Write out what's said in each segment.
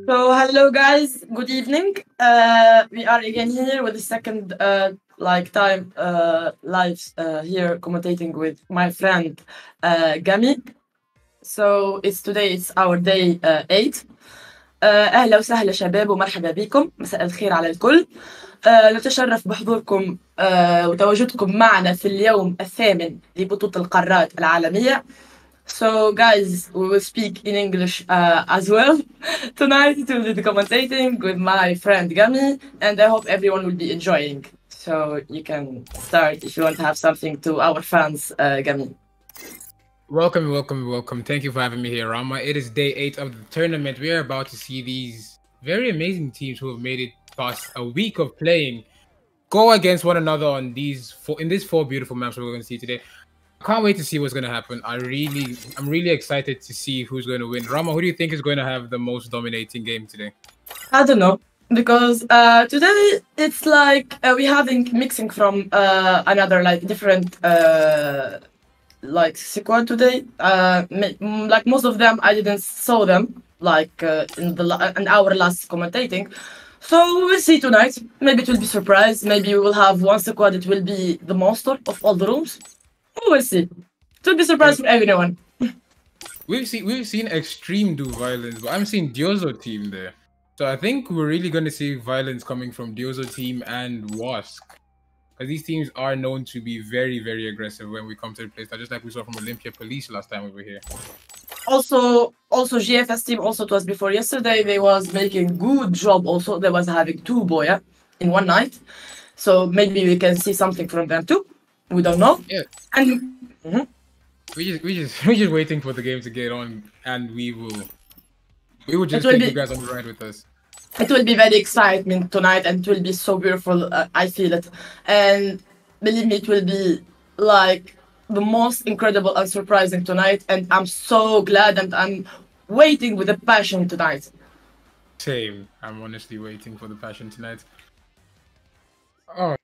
So hello guys, good evening. We are again here with the second time live here commentating with my friend Gami. So it's our day 8. اهلا وسهلا شباب ومرحبا بكم، مساء الخير على الكل. نتشرف بحضوركم وتواجدكم معنا في اليوم الثامن لبطولة القارات العالمية. So, guys, we will speak in English as well. Tonight, it will be commentating with my friend Gami, and I hope everyone will be enjoying. So, you can start if you want to have something to our fans, Gami. Welcome. Thank you for having me here, Rama. It is day 8 of the tournament. We are about to see these very amazing teams who have made it past a week of playing go against one another on these four beautiful maps we're going to see today. Can't wait to see what's going to happen. I'm really excited to see who's going to win. Rama, who do you think is going to have the most dominating game today? I don't know, because today it's like we're having mixing from another different squad today. Like most of them, I didn't saw them in our last commentating. So we'll see tonight. Maybe it will be surprise. Maybe we will have one squad that will be the monster of all the rooms. We'll see. It will be surprise for everyone. We've seen Extreme do violence, but I'm seeing Diozo team there. So I think we're really going to see violence coming from Diozo team and Wask. Because these teams are known to be very, very aggressive when we come to the place. Just like we saw from Olympia Police last time we were here. Also GFS team, also it was before yesterday, they was making good job also. They was having 2 Boya in one night. So maybe we can see something from them too. We don't know. Yeah. And we're just waiting for the game to get on, and we will just take you guys on the ride with us. It will be very exciting tonight, and it will be so beautiful. I feel it, and believe me, it will be like the most incredible and surprising tonight. And I'm so glad, and I'm waiting with a passion tonight. Same. I'm honestly waiting for the passion tonight. Oh.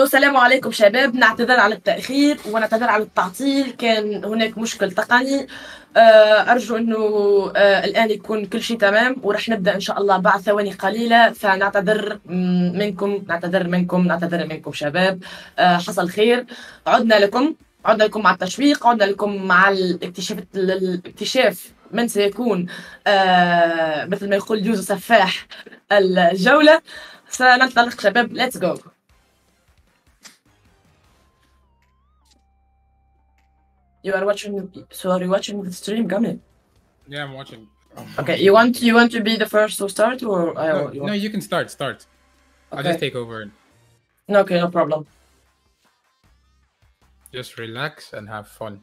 السلام عليكم شباب، نعتذر على التأخير ونعتذر على التعطيل، كان هناك مشكل تقني. أرجو أنه الآن يكون كل شيء تمام، ورح نبدأ إن شاء الله بعد ثواني قليلة. فنعتذر منكم شباب. حصل خير، عدنا لكم مع التشويق، عدنا لكم مع الاكتشاف من سيكون مثل ما يقول يوسف سفاح الجولة. سننطلق شباب، let's go. You are watching. So are you watching the stream, Gami? Yeah, I'm watching. Okay, you want to be the first to start, or no, you can start. Okay. I'll just take over. Okay, no problem. Just relax and have fun.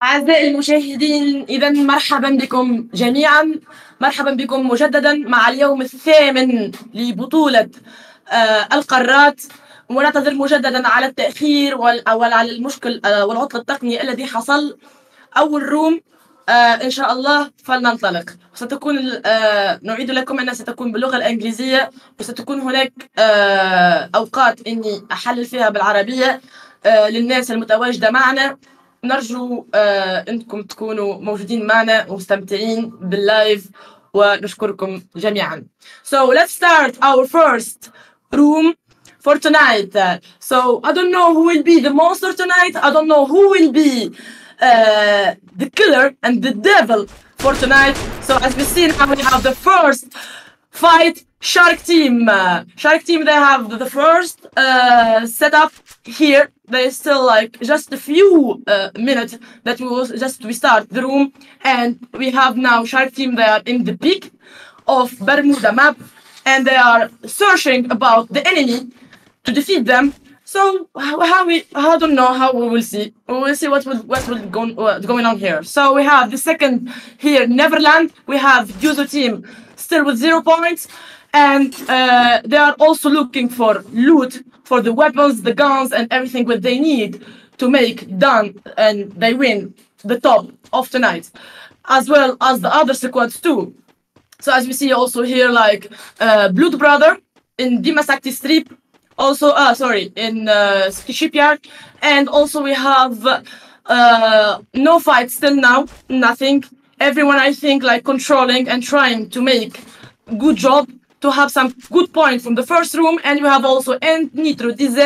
أعزائي المشاهدين، إذا مرحبا بكم جميعا، مرحبا بكم مجددا مع اليوم الثامن لبطولة القارات. ونعتذر مجددا على التأخير وعلى المشكل والعطل التقني الذي حصل. أول روم إن شاء الله فلننطلق. ستكون نعيد لكم أنها ستكون باللغة الإنجليزية، وستكون هناك أوقات إني أحلل فيها بالعربية للناس المتواجدة معنا. نرجو أنكم تكونوا موجودين معنا ومستمتعين باللايف، ونشكركم جميعا. So let's start our first room for tonight. So I don't know who will be the monster tonight. I don't know who will be the killer and the devil for tonight. So as we see now, we have the first fight. Shark team, they have the first setup here. There is still like just a few minutes that we start the room, and we have now Shark team. They are in the peak of Bermuda map, and they are searching about the enemy to defeat them. So I don't know how we will see. We will see what's going on here. So we have the second here, Neverland. We have Yuzu team still with 0 points. And they are also looking for loot for the weapons, the guns, and everything that they need to make done, and they win the top of tonight, as well as the other squads too. So as we see also here, like Blood Brother in Dimasakti Strip, also in Shipyard, and also we have no fight still now, nothing. Everyone I think like controlling and trying to make good job to have some good points from the first room. And you have also Nitro DZ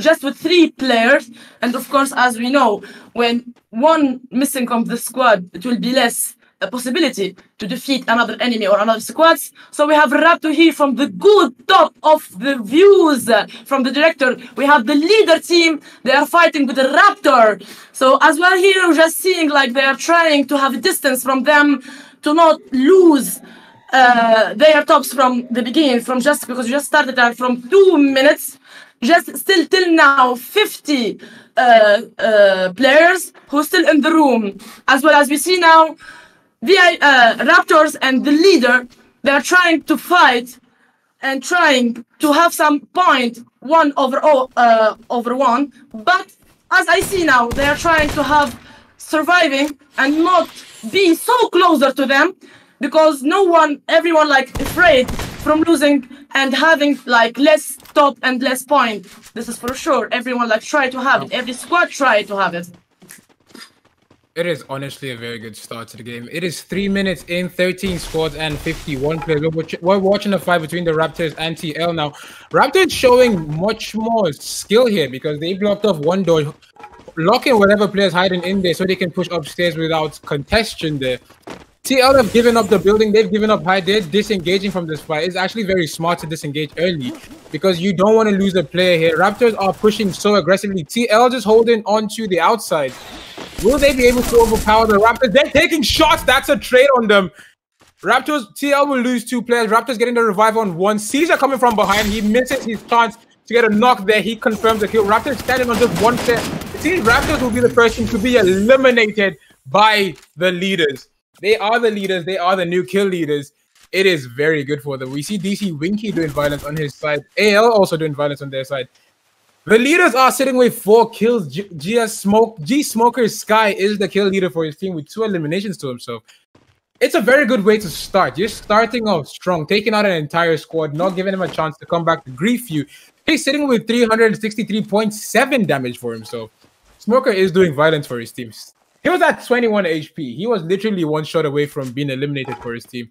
just with 3 players. And of course, as we know, when one missing from the squad, it will be less a possibility to defeat another enemy or another squads. So we have Raptor here from the good top of the views from the director. We have the leader team. They are fighting with the Raptor. So as well here, we're just seeing like they are trying to have a distance from them to not lose their tops from the beginning, from just because we just started out from 2 minutes, just still till now 50 players who still in the room. As well as we see now Raptors and the leader, they are trying to fight and trying to have some point 1/1, but as I see now, they are trying to have surviving and not be so closer to them, because everyone like afraid from losing and having like less top and less point. This is for sure. Everyone like try to have it. Every squad try to have it. It is honestly a very good start to the game. It is 3 minutes in, 13 squads and 51 players. We're watching a fight between the Raptors and TL now. Raptors showing much more skill here because they blocked off one door, locking whatever players hiding in there so they can push upstairs without contention there. TL have given up the building. They've given up high. They're disengaging from this fight. It's actually very smart to disengage early because you don't want to lose a player here. Raptors are pushing so aggressively. TL just holding onto the outside. Will they be able to overpower the Raptors? They're taking shots. That's a trade on them. Raptors, TL will lose 2 players. Raptors getting the revive on 1. Caesar coming from behind. He misses his chance to get a knock there. He confirms the kill. Raptors standing on just 1 player. It seems Raptors will be the first team to be eliminated by the leaders. They are the leaders. They are the new kill leaders. It is very good for them. We see DC Winky doing violence on his side. AL also doing violence on their side. The leaders are sitting with 4 kills. G Smoker's Sky is the kill leader for his team with 2 eliminations to himself. It's a very good way to start. You're starting off strong, taking out an entire squad, not giving him a chance to come back to grief you. He's sitting with 363.7 damage for himself. Smoker is doing violence for his team. He was at 21 HP. He was literally 1 shot away from being eliminated for his team.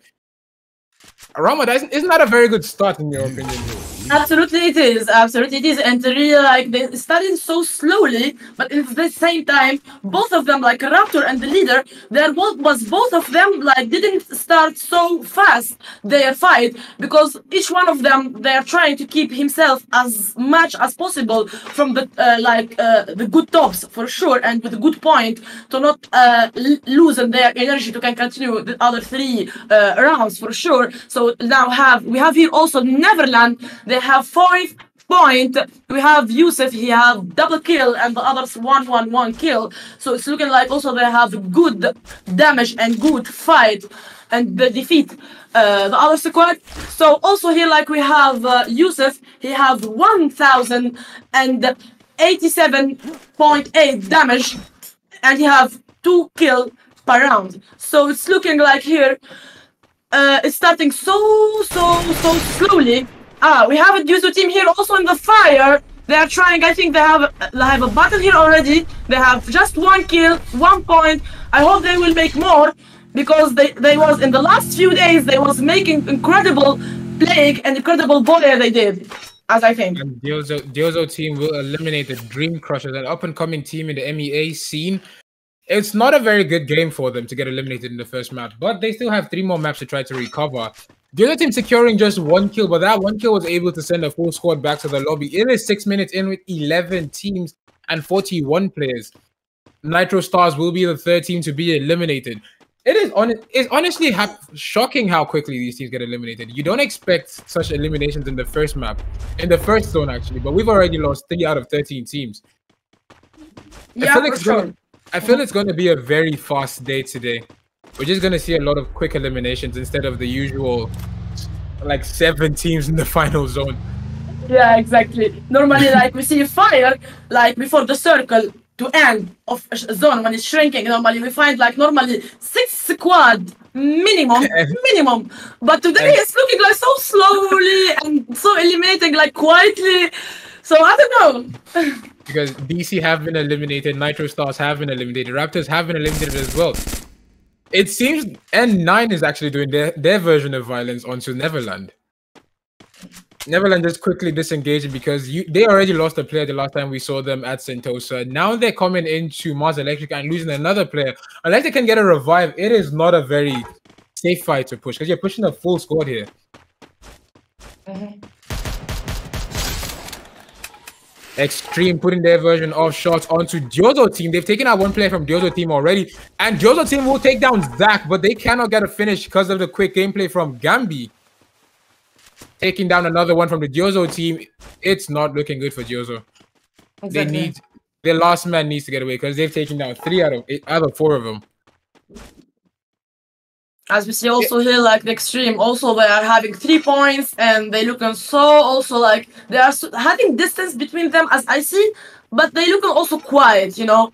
Rama, isn't that a very good start in your opinion? Absolutely it is. Absolutely it is. And really, like, they started so slowly, but at the same time, both of them, like Raptor and the leader, both of them like didn't start so fast their fight, because each one of them, they are trying to keep himself as much as possible from the the good tops for sure, and with a good point to not loosen their energy to can continue the other 3 rounds for sure. So now we have here also Neverland. They have 5 point. We have Yusuf, he have double kill, and the others 1-1-1 kill. So it's looking like also they have good damage and good fight, and they defeat the other squad. So also here, like, we have Yusuf, he have 1087.8 damage, and he have 2 kill per round. So it's looking like here it's starting so slowly. We have a Duzo team here also in the fire. They are trying, I think they have a button here already. They have just 1 kill, 1 point. I hope they will make more, because they was in the last few days, they was making incredible playing and incredible volley they did, as I think. And Diozo team will eliminate the Dream Crushers, an up-and-coming team in the MEA scene. It's not a very good game for them to get eliminated in the first map, but they still have 3 more maps to try to recover. The other team securing just 1 kill, but that 1 kill was able to send a full squad back to the lobby. It is 6 minutes in with 11 teams and 41 players. Nitro Stars will be the 3rd team to be eliminated. It's honestly shocking how quickly these teams get eliminated. You don't expect such eliminations in the first map, in the first zone actually, but we've already lost 3 out of 13 teams. Yeah, I feel it's going to be a very fast day today. We're just going to see a lot of quick eliminations instead of the usual, like, 7 teams in the final zone. Yeah, exactly. Normally, like, we see fire, like, before the circle to end of a zone when it's shrinking. Normally, we find, like, normally 6 squad minimum. But today it's looking like so slowly and so eliminating, like, quietly. So I don't know. Because DC have been eliminated, Nitro Stars have been eliminated, Raptors have been eliminated as well. It seems N9 is actually doing their version of violence onto Neverland. Neverland just quickly disengaging because they already lost a player the last time we saw them at Sentosa. Now they're coming into Mars Electric and losing another player. Unless they can get a revive, it is not a very safe fight to push, because you're pushing a full squad here. Extreme putting their version of shots onto Diozo team. They've taken out 1 player from Diozo team already, and Diozo team will take down Zach, but they cannot get a finish because of the quick gameplay from Gambi. Taking down another one from the Diozo team. It's not looking good for Diozo. Exactly. Their last man needs to get away because they've taken down 3 out of 4 of them. As we see also here, like, the Extreme, also they are having 3 points, and they looking so also like they are having distance between them, as I see, but they looking also quiet, you know.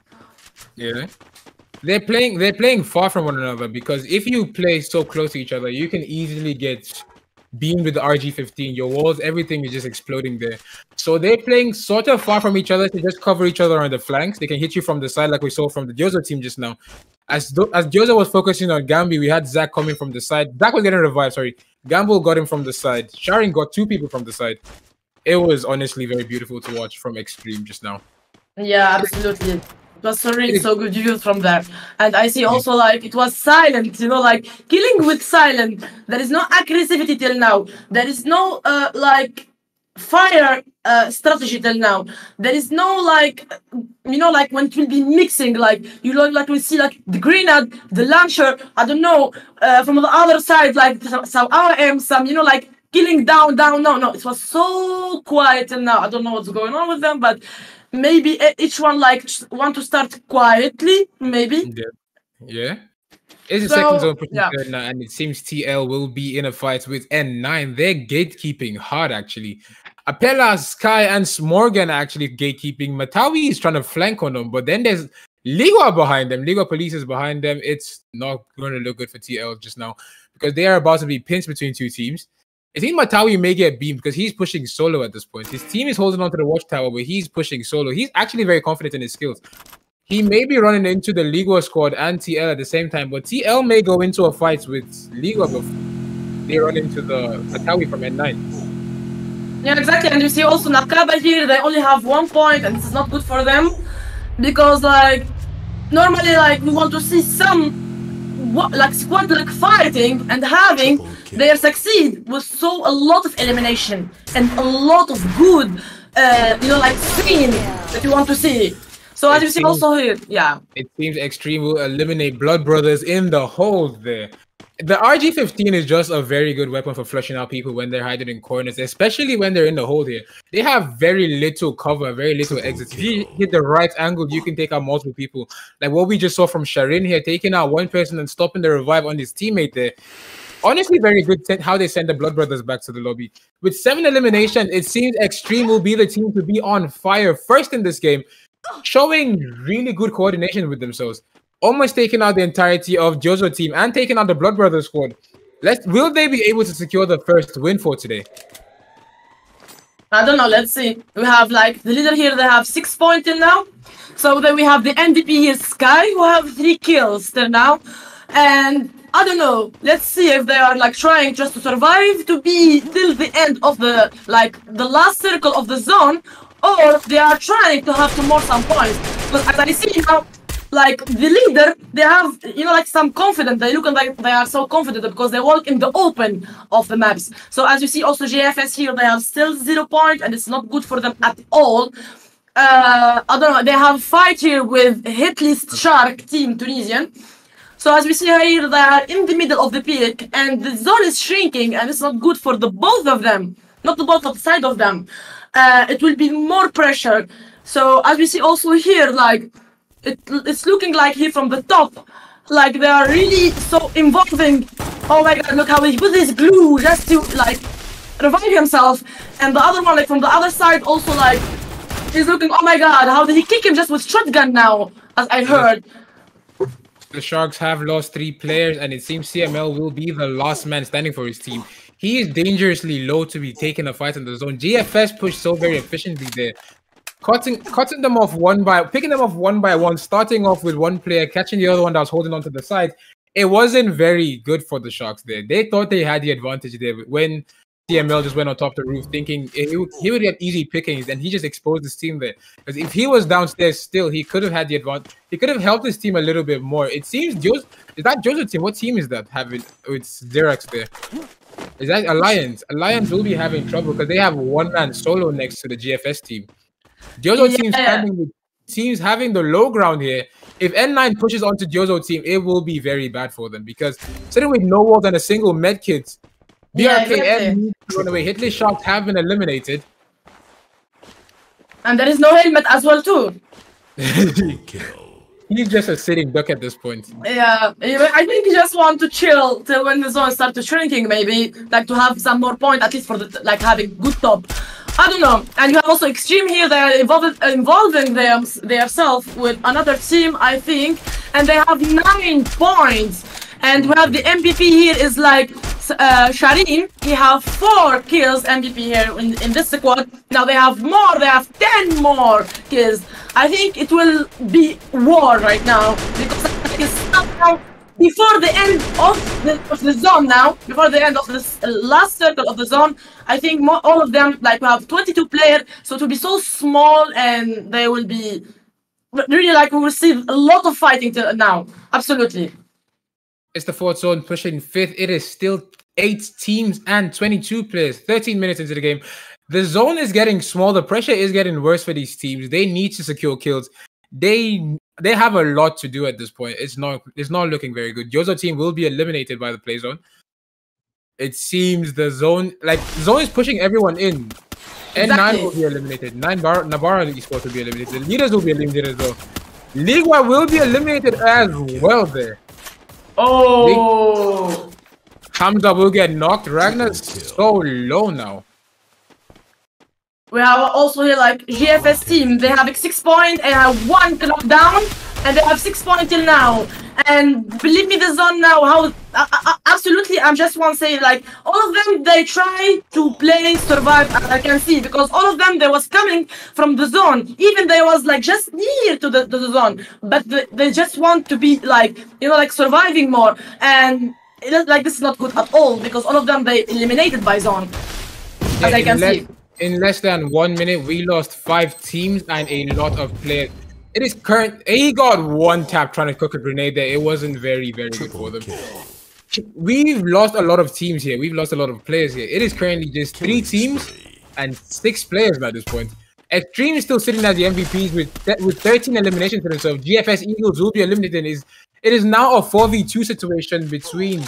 Yeah, they're playing far from one another, because if you play so close to each other, you can easily get beamed with the RG-15. Your walls, everything is just exploding there. So they're playing sort of far from each other to just cover each other on the flanks. They can hit you from the side, like we saw from the Diozo team just now. As Diozo was focusing on Gambi, we had Zach coming from the side. Zach was getting revived, sorry. Gamble got him from the side. Sharon got 2 people from the side. It was honestly very beautiful to watch from Extreme just now. Yeah, absolutely. It was so good views from there. And I see also like it was silent, you know, like killing with silent. There is no aggressivity till now. There is no like fire strategy till now. There is no like, you know, like when it will be mixing, like you know, like we see like the grenade, the launcher, I don't know, from the other side, like some RM, some, you know, like killing down. No, it was so quiet till now. I don't know what's going on with them, but maybe each one like want to start quietly, maybe. Yeah. It's the So, second zone pushing yeah. third now, and it seems TL will be in a fight with N9. They're gatekeeping hard, actually. Apella, Sky, and Smorgan are actually gatekeeping. Matawi is trying to flank on them, but then there's Ligua behind them. Ligua Police is behind them. It's not going to look good for TL just now because they are about to be pinched between two teams. I think Matawi may get beamed because he's pushing solo at this point. His team is holding on to the watchtower, but he's pushing solo. He's actually very confident in his skills. He may be running into the Ligua squad and TL at the same time, but TL may go into a fight with Ligua before they run into the Matawi from N9. Yeah, exactly. And you see also Nakaba here, they only have 1 point, and this is not good for them because like normally like we want to see some like squad like fighting and having they succeed with a lot of elimination and a lot of good you know like scene that you want to see. So as you see also here, yeah. It seems Extreme will eliminate Blood Brothers in the hold there. The RG-15 is just a very good weapon for flushing out people when they're hiding in corners, especially when they're in the hold here. They have very little cover, very little exits. If you hit the right angle, you can take out multiple people. Like what we just saw from Sharin here, taking out one person and stopping the revive on his teammate there. Honestly, very good how they send the Blood Brothers back to the lobby. With 7 eliminations, it seems Extreme will be the team to be on fire first in this game, showing really good coordination with themselves. Almost taking out the entirety of Jozo team and taking out the Blood Brothers squad. Will they be able to secure the first win for today? I don't know. Let's see. We have like the leader here. They have 6 points till now. So then we have the MVP here, Sky, who have 3 kills till now. And I don't know. Let's see if they are like trying just to survive to be till the end of the last circle of the zone, or they are trying to have some points. Because as I see now, like the leader, they have, you know, like some confidence. They look like they are so confident because they walk in the open of the maps. So as you see also JFS here, they have still 0 points and it's not good for them at all. I don't know, they have fight here with Hitlist Shark team Tunisian. So as we see here, they are in the middle of the peak and the zone is shrinking and it's not good for the both of them. Not the both of the side of them. It will be more pressure. So as we see also here, like it's looking like here from the top, like they are really so involving. Oh my god, look how he put his glue just to like revive himself. And the other one, like from the other side, also like he's looking, oh my god, how did he kick him just with shotgun now, as I heard. The Sharks have lost 3 players and it seems CML will be the last man standing for his team. He is dangerously low to be taking a fight in the zone. GFS pushed so very efficiently there. Cutting them off picking them off one by one, starting off with one player, catching the other one that was holding on to the side. It wasn't very good for the Sharks there. They thought they had the advantage there when CML just went on top of the roof thinking he would get easy pickings, and he just exposed his team there. Because if he was downstairs still, he could have had the advantage. He could have helped his team a little bit more. It seems is that Joseph's team? What team is that having with Xerax there? Is that Alliance? Alliance will be having trouble because they have one man solo next to the GFS team. Jozo team standing with teams having the low ground here. If N9 pushes onto Jozo team, it will be very bad for them because sitting with no wall and a single medkit, BRKN needs to run away. Hitless Sharks have been eliminated. And there is no helmet as well too. He's just a sitting duck at this point. Yeah, I think he just want to chill till when the zone starts shrinking, maybe like to have some more point, at least for the like having good top. I don't know. And you have also Extreme here. They are involving themselves with another team, I think, and they have 9 points. And we have the MVP here is like Shireen. He have 4 kills MVP here in this squad. Now they have more. They have 10 more kills. I think it will be war right now because it's somehow before the end of the zone now, before the end of this last circle of the zone, I think all of them, like we have 22 players, so it will be so small and they will be But really, like, we will see a lot of fighting till now. Absolutely. It's the fourth zone pushing fifth. It is still 8 teams and 22 players. 13 minutes into the game. The zone is getting small. The pressure is getting worse for these teams. They need to secure kills. They have a lot to do at this point. It's not looking very good. Yozo team will be eliminated by the play zone. It seems the zone is pushing everyone in. Exactly. N9 will be eliminated. Navarra esports will be eliminated. The leaders will be eliminated as well. Ligua will be eliminated as well there. Oh. Hamza will get knocked. Ragnar's so low now. We have also here like GFS team. They have 6 points and have 1 knockdown, and they have 6 points till now. And believe me, the zone now, how absolutely, I'm just want to say, like, all of them, they try to play survive. I can see, because all of them, they was coming from the zone, even they was like just near to the zone, but they just want to be like, you know, like surviving more. And like, this is not good at all, because all of them, they eliminated by zone, as I can see. In less than 1 minute, we lost 5 teams and a lot of players. It is current. He got 1 tap trying to cook a grenade there. It wasn't very, very good for them. We've lost a lot of teams here. We've lost a lot of players here. It is currently just 3 teams and 6 players at this point. Extreme is still sitting as the MVPs with 13 eliminations to themselves. GFS Eagles will be eliminated. It is now a 4v2 situation between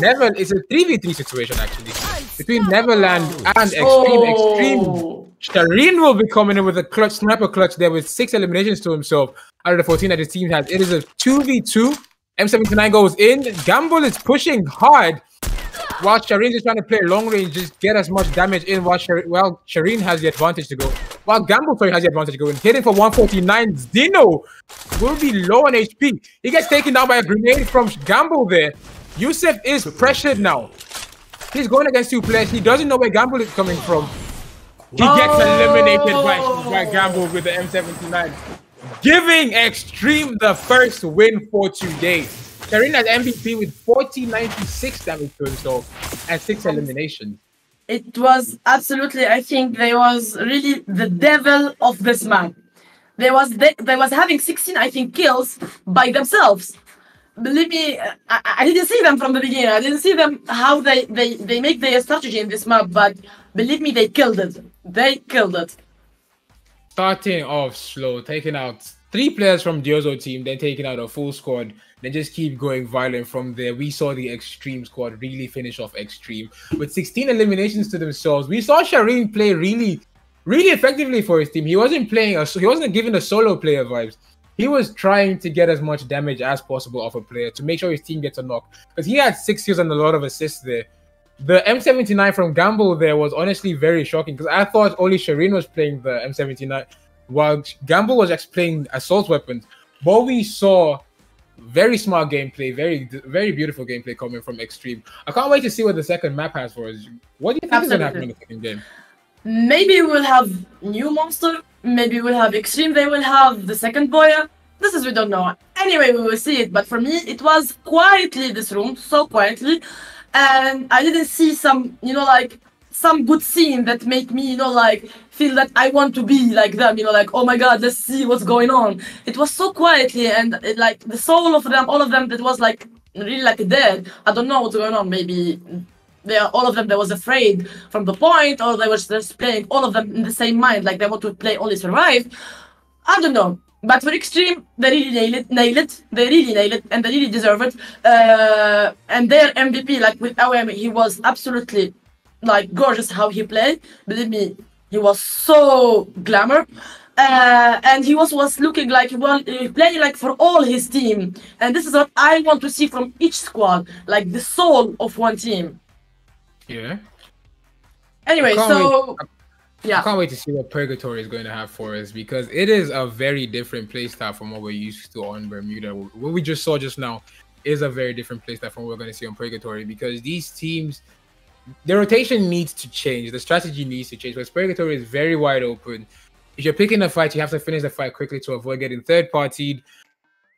Neville. It's a 3v3 situation actually between Neverland and Extreme. Oh. Shireen will be coming in with a sniper clutch there with 6 eliminations to himself out of the 14 that his team has. It is a 2v2. M79 goes in. Gamble is pushing hard while Shireen is trying to play long range, just get as much damage in while Shireen has the advantage to go. While Gamble has the advantage to go in. Hitting for 149. Zeno will be low on HP. He gets taken down by a grenade from Gamble there. Yusuf is pressured now. He's going against 2 players. He doesn't know where Gamble is coming from. He gets eliminated by Gamble with the M79, giving Extreme the first win for today. Shireen has MVP with 4096 damage to himself and 6 eliminations. It was absolutely, I think they was really the devil of this map. They was having 16, I think, kills by themselves. Believe me, I didn't see them from the beginning. I didn't see them how they make their strategy in this map, but believe me, they killed it. They killed it. Starting off slow, taking out 3 players from Diozo team, then taking out a full squad, then just keep going violent from there. We saw the Extreme squad really finish off Extreme with 16 eliminations to themselves. We saw Shireen play really effectively for his team. He wasn't giving a solo player vibes. He was trying to get as much damage as possible off a player to make sure his team gets a knock, because he had 6 kills and a lot of assists there. The M79 from Gamble there was honestly very shocking, because I thought only Shireen was playing the M79 while Gamble was just playing assault weapons. But we saw very smart gameplay, very beautiful gameplay coming from Extreme. I can't wait to see what the second map has for us. What do you think is going to happen in the second game? Maybe we'll have new monster. Maybe we'll have Extreme. They will have the second Boya. This is, we don't know. Anyway, we will see it. But for me, it was quietly this room, so quietly. And I didn't see some, you know, like some good scene that make me, you know, like feel that I want to be like them, you know, like, oh my God, let's see what's going on. It was so quietly, and like the soul of them, all of them, that was like really like dead. I don't know what's going on. Maybe all of them, they was afraid from the point, or they were just playing all of them in the same mind, like they want to play only survive. I don't know. But for Extreme, they really nailed it. They really nailed it, and they really deserve it. And their MVP, like with AWM, he was absolutely like gorgeous how he played. Believe me, he was so glamour. And he was looking like he playing like for all his team. And this is what I want to see from each squad, like the soul of one team. Yeah. Anyway, so yeah, I can't wait to see what Purgatory is going to have for us, because it is a very different playstyle from what we're used to on Bermuda. What we just saw just now is a very different playstyle from what we're going to see on Purgatory, because these teams, the rotation needs to change, the strategy needs to change, because Purgatory is very wide open. If you're picking a fight, you have to finish the fight quickly to avoid getting third-partied.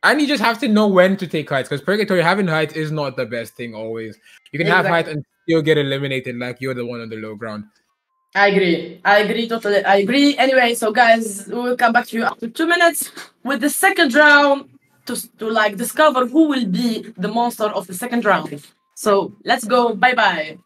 And you just have to know when to take heights, because Purgatory, having heights is not the best thing always. You can have height and still get eliminated like you're the one on the low ground. I agree. I agree totally. I agree. Anyway, so guys, we will come back to you after 2 minutes with the second round to like discover who will be the monster of the second round. So let's go. Bye bye.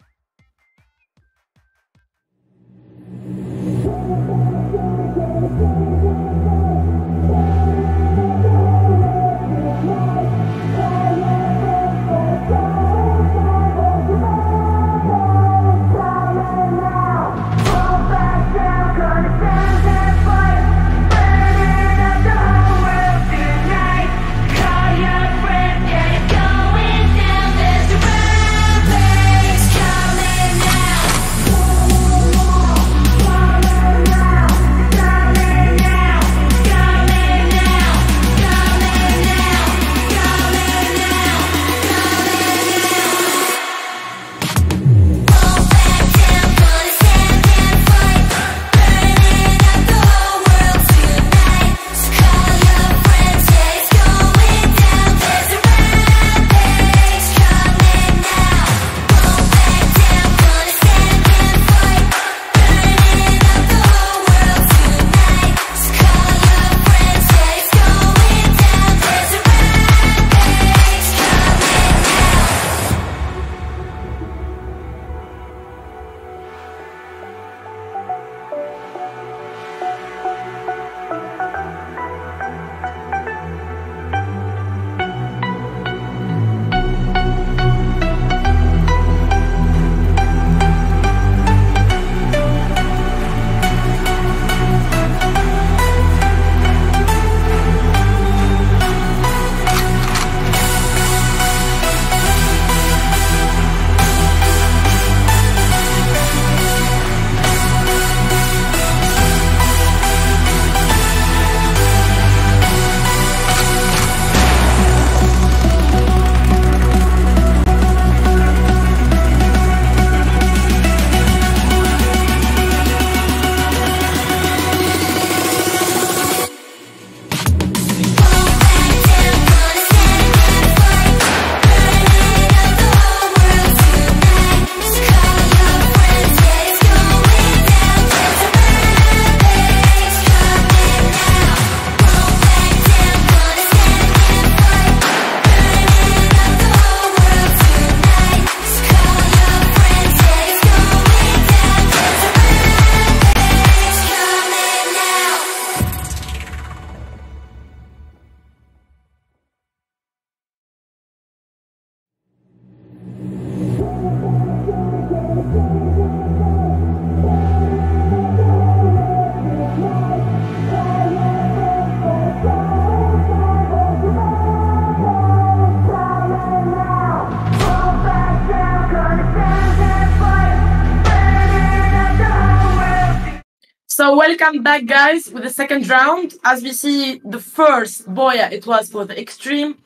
So welcome back, guys, with the second round. As we see, the first Boya, it was for the extreme,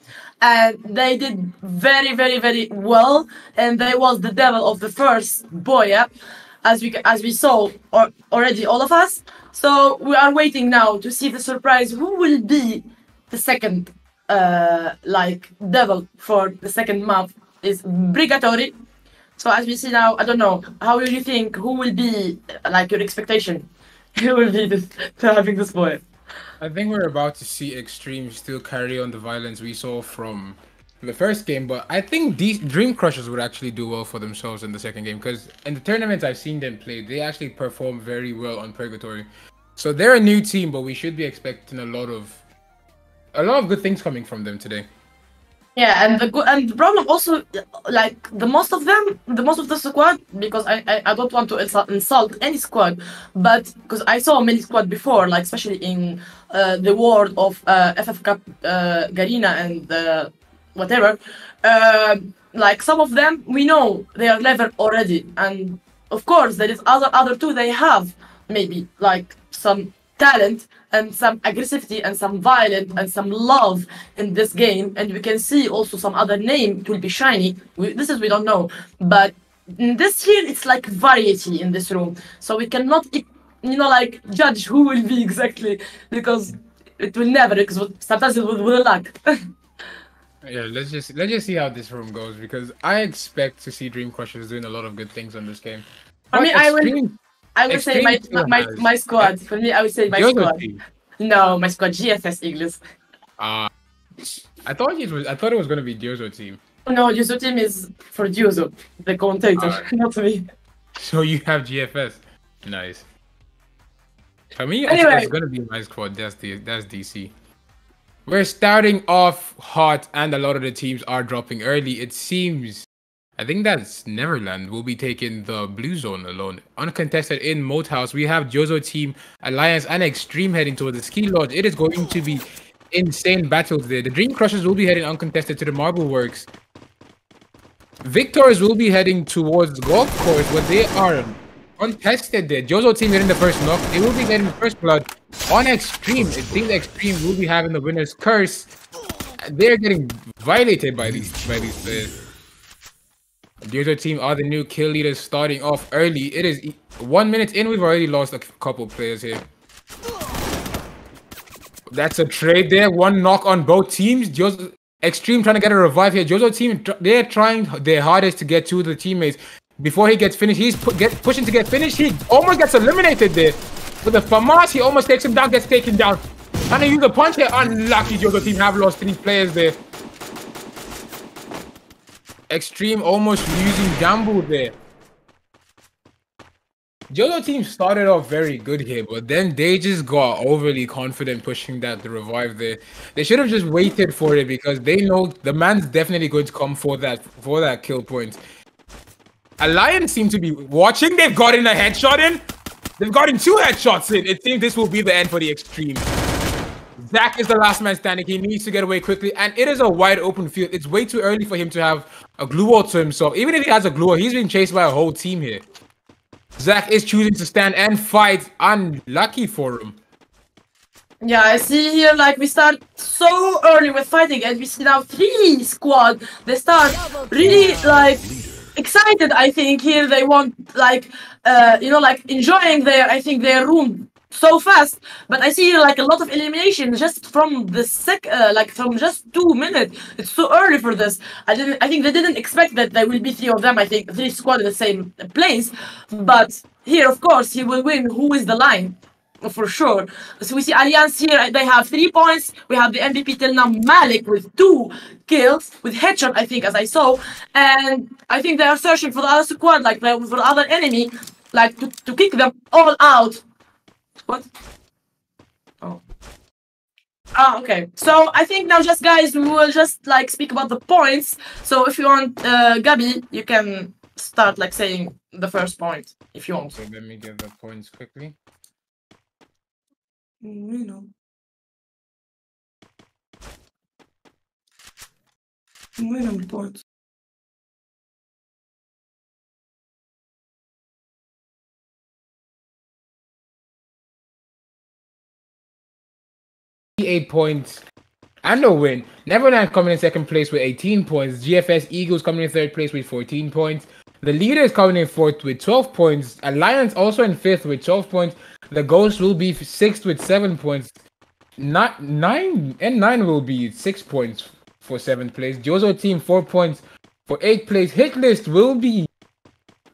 and they did very, very, very well. And they was the devil of the first Boya, as we saw already, all of us. So we are waiting now to see the surprise. Who will be the second, like devil for the second map? Is Brigatori. So as we see now, I don't know. How do you think? Who will be like your expectation? Who will be having this boy? I think we're about to see Extreme still carry on the violence we saw from the first game, but I think these Dream Crushers would actually do well for themselves in the second game, because in the tournaments I've seen them play, they actually perform very well on Purgatory. So they're a new team, but we should be expecting a lot of good things coming from them today. Yeah, and the problem also, like the most of the squad, because I don't want to insult any squad, but because I saw many squad before, like especially in the world of FF Cup Garena and whatever, like some of them we know they are level already, and of course there is other two they have maybe like some talent and some aggressivity and some violence and some love in this game, and we can see also some other name it will be shiny. We don't know, but in this here it's like variety in this room, so we cannot like judge who will be exactly, because it will never, because sometimes it will luck. Yeah, let's just see how this room goes, because I expect to see Dream Crushers doing a lot of good things on this game. I mean, I would say my squad. For me, I would say my squad. Team. No, my squad. GFS Eagles. I thought it was gonna be Jozo team. No, Juzo team is for Juzo, the commentator, not me. So you have GFS. Nice. For me, Anyway. it's gonna be my squad. That's DC. We're starting off hot, and a lot of the teams are dropping early. It seems, I think that's Neverland will be taking the blue zone alone. Uncontested in Moat House, we have Jozo team, Alliance, and Extreme heading towards the Ski Lodge. It is going to be insane battles there. The Dream Crushers will be heading uncontested to the Marble Works. Victors will be heading towards Golf Course, but they are untested there. Jozo team getting the first knock. They will be getting the first blood on Extreme. It seems Extreme will be having the winner's curse. They're getting violated by these players. Jozo team are the new kill leaders starting off early. It is 1 minute in. We've already lost a couple players here. That's a trade there. One knock on both teams. Jozo Extreme trying to get a revive here. Jozo team, they're trying their hardest to get to the teammates. Before he gets finished, he's pushing to get finished. He almost gets eliminated there. With the FAMAS, he almost takes him down, gets taken down. Trying to use a punch here. Unlucky. Jozo team have lost 3 players there. Extreme almost losing Gamble there. Jozo team started off very good here, but then they just got overly confident pushing the revive there. They should have just waited for it because they know the man's definitely going to come for that kill point. Alliance seem to be watching. They've gotten a headshot in. They've gotten 2 headshots in. It seems this will be the end for the Extreme. Zach is the last man standing. He needs to get away quickly, and it is a wide open field. It's way too early for him to have a glue wall to himself. Even if he has a glue wall, he's being chased by a whole team here. Zach is choosing to stand and fight. Unlucky for him. Yeah, I see here, like, we start so early with fighting, and we see now 3 squad. They start really, like, excited, I think. Here they want, like, like, enjoying their room so fast. But I see, like, a lot of elimination just from the from just 2 minutes. It's so early for this. I think they didn't expect that there will be 3 of them. I think 3 squad in the same place. But here, of course, he will win. Who is the line? For sure. So we see Alliance here, they have 3 points. We have the MVP till now, Malik, with 2 kills, with headshot, I think, as I saw. And I think they are searching for the other squad, like for the other enemy, like to kick them all out. What? Oh. Ah, okay. So I think now, just guys, we will just like speak about the points. So if you want, Gabby, you can start like saying the first point if you want. So let me get the points quickly. Bueno, points. 8 points and a win. Neverland coming in second place with 18 points. GFS Eagles coming in third place with 14 points. The leader is coming in fourth with 12 points. Alliance also in fifth with 12 points. The Ghost will be sixth with 7 points. 9 will be 6 points for 7th place. Jozo team 4 points for 8th place. Hit list will be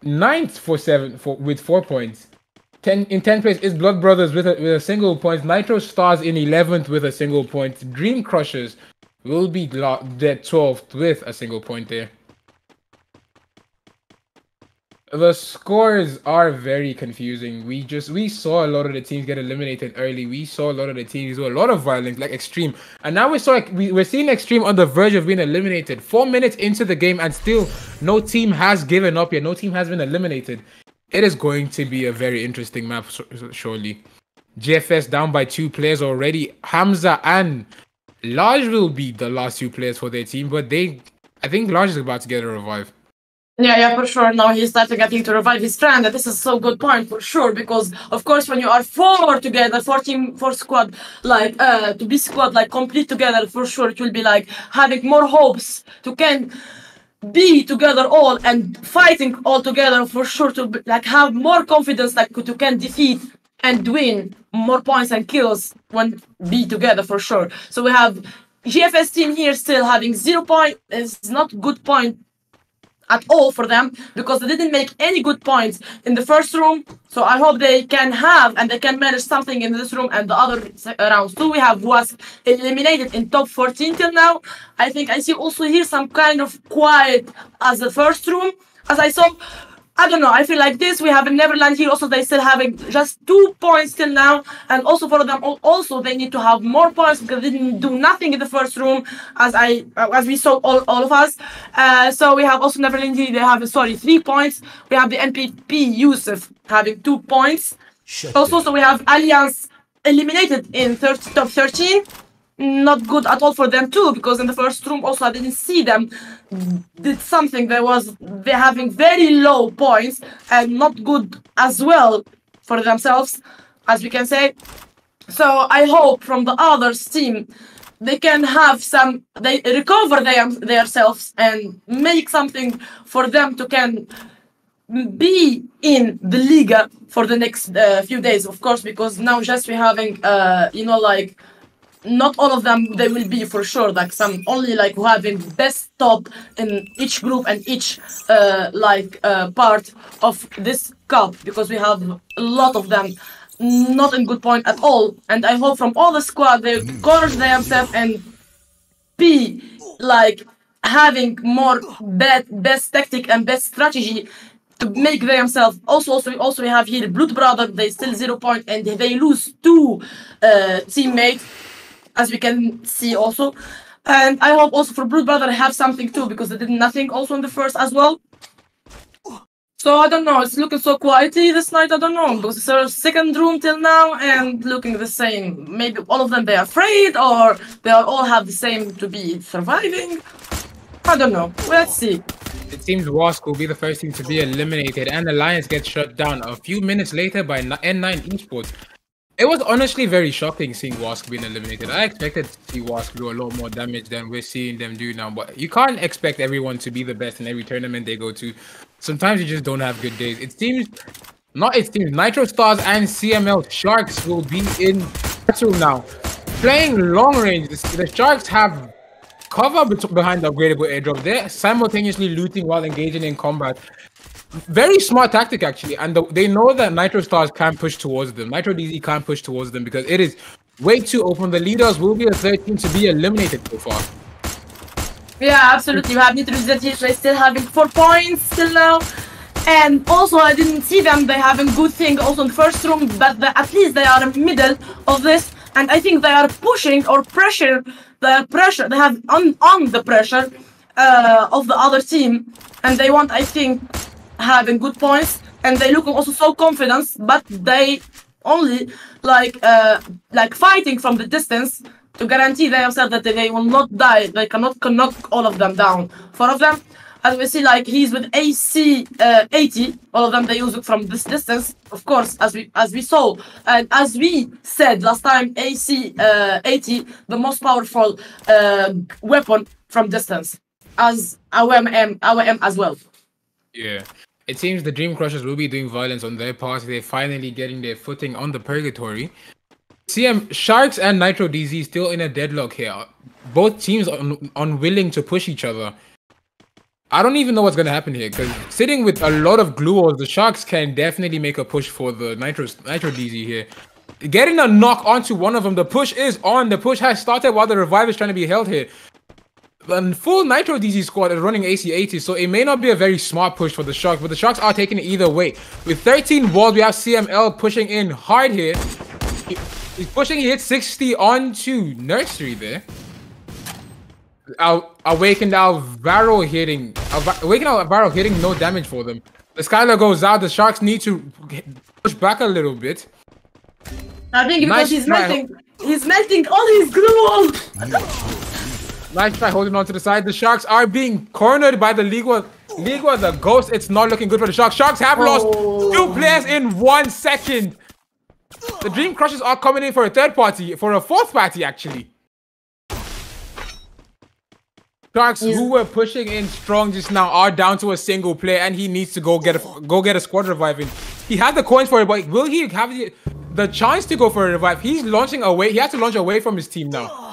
9th with 4 points. In 10th place is Blood Brothers with a single point. Nitro Stars in 11th with a single point. Dream Crushers will be dead 12th with a single point there. The scores are very confusing. We saw a lot of the teams get eliminated early. We saw a lot of the teams do a lot of violence, like Extreme. And now we're seeing Extreme on the verge of being eliminated. 4 minutes into the game and still no team has given up yet. No team has been eliminated. It is going to be a very interesting map, surely. GFS down by 2 players already. Hamza and Large will be the last 2 players for their team, but I think Large is about to get a revive. Yeah, for sure. Now he's starting, I think, to revive his friend. This is so good point for sure, because of course when you are 4 together, 4 squad, like to be squad like complete together, for sure it will be like having more hopes to can be together all and fighting all together, for sure, to like have more confidence, like to can defeat and win more points and kills when be together, for sure. So we have GFS team here still having 0 point. It's not good point at all for them because they didn't make any good points in the first room. So I hope they can have and they can manage something in this room and the other rounds too. We have was eliminated in top 14 till now. I think I see also here some kind of quiet as the first room. As I saw, I don't know, I feel like this. We have in Neverland here also, they still having just 2 points till now. And also for them, also they need to have more points because they didn't do nothing in the first room as we saw all of us. So we have also Neverland here, they have, 3 points. We have the NPP Yusuf having 2 points. Also, so we have Alliance eliminated in top 13. Not good at all for them too, because in the first room also I didn't see them did something. They're having very low points and not good as well for themselves, as we can say. So I hope from the others team they can have they recover themselves and make something for them to can be in the Liga for the next few days, of course, because now just we're having like not all of them they will be for sure, like some only like who having best top in each group and each part of this cup, because we have a lot of them not in good point at all. And I hope from all the squad they encourage themselves and be like having more best tactic and best strategy to make themselves. Also we have here Blood Brother, they still 0 point and they lose 2 teammates, as we can see also. And I hope also for Blood Brother have something too, because they did nothing also in the first as well. So I don't know, it's looking so quietly this night, I don't know, because it's our second room till now and looking the same. Maybe all of them they are afraid, or they all have the same to be surviving. I don't know, let's see. It seems Wask will be the first team to be eliminated, and Alliance gets shut down a few minutes later by N9 Esports. It was honestly very shocking seeing Wask being eliminated. I expected to see Wask do a lot more damage than we're seeing them do now, but you can't expect everyone to be the best in every tournament they go to. Sometimes you just don't have good days. Nitro Stars and CML Sharks will be in battle now. Playing long range, the Sharks have cover behind the upgradable airdrop. They're simultaneously looting while engaging in combat. Very smart tactic, actually, and they know that Nitro Stars can't push towards them. Nitro DZ can't push towards them because it is way too open. The leaders will be the third team to be eliminated so far. Yeah, absolutely. You have Nitro DZ here, still having 4 points till now. And also, I didn't see them. They having good thing also in the first room, but at least they are in the middle of this. And I think they are pushing or pressure. They have on the pressure of the other team, and they want, I think, having good points, and they look also so confident, but they only like fighting from the distance to guarantee themselves that they will not die. They cannot knock all of them down. 4 of them, as we see, like he's with AC 80. All of them they use it from this distance, of course, as we saw and as we said last time. AC 80, the most powerful weapon from distance, as our M as well. Yeah. It seems the Dream Crushers will be doing violence on their part. They're finally getting their footing on the purgatory. Sharks and Nitro DZ still in a deadlock here. Both teams are unwilling to push each other. I don't even know what's going to happen here, because sitting with a lot of glue walls, the Sharks can definitely make a push for the Nitro DZ here. Getting a knock onto one of them. The push is on. The push has started while the revive is trying to be held here. The full Nitro DZ squad is running AC-80, so it may not be a very smart push for the Sharks, but the Sharks are taking it either way. With 13 walls, we have CML pushing in hard here. He's pushing, he hits 60 onto Nursery there. Awakened Alvaro hitting no damage for them. The Skylar goes out, the Sharks need to push back a little bit. I think because he's melting all his glue walls. Nice try holding on to the side. The Sharks are being cornered by the Ligua, the Ghost. It's not looking good for the Sharks. Sharks have lost 2 players in 1 second. The Dream Crushers are coming in for a 4th party actually. Sharks, who were pushing in strong just now, are down to a single player, and he needs to go get a squad revive in. He had the coins for it, but will he have the chance to go for a revive? He's launching away. He has to launch away from his team now.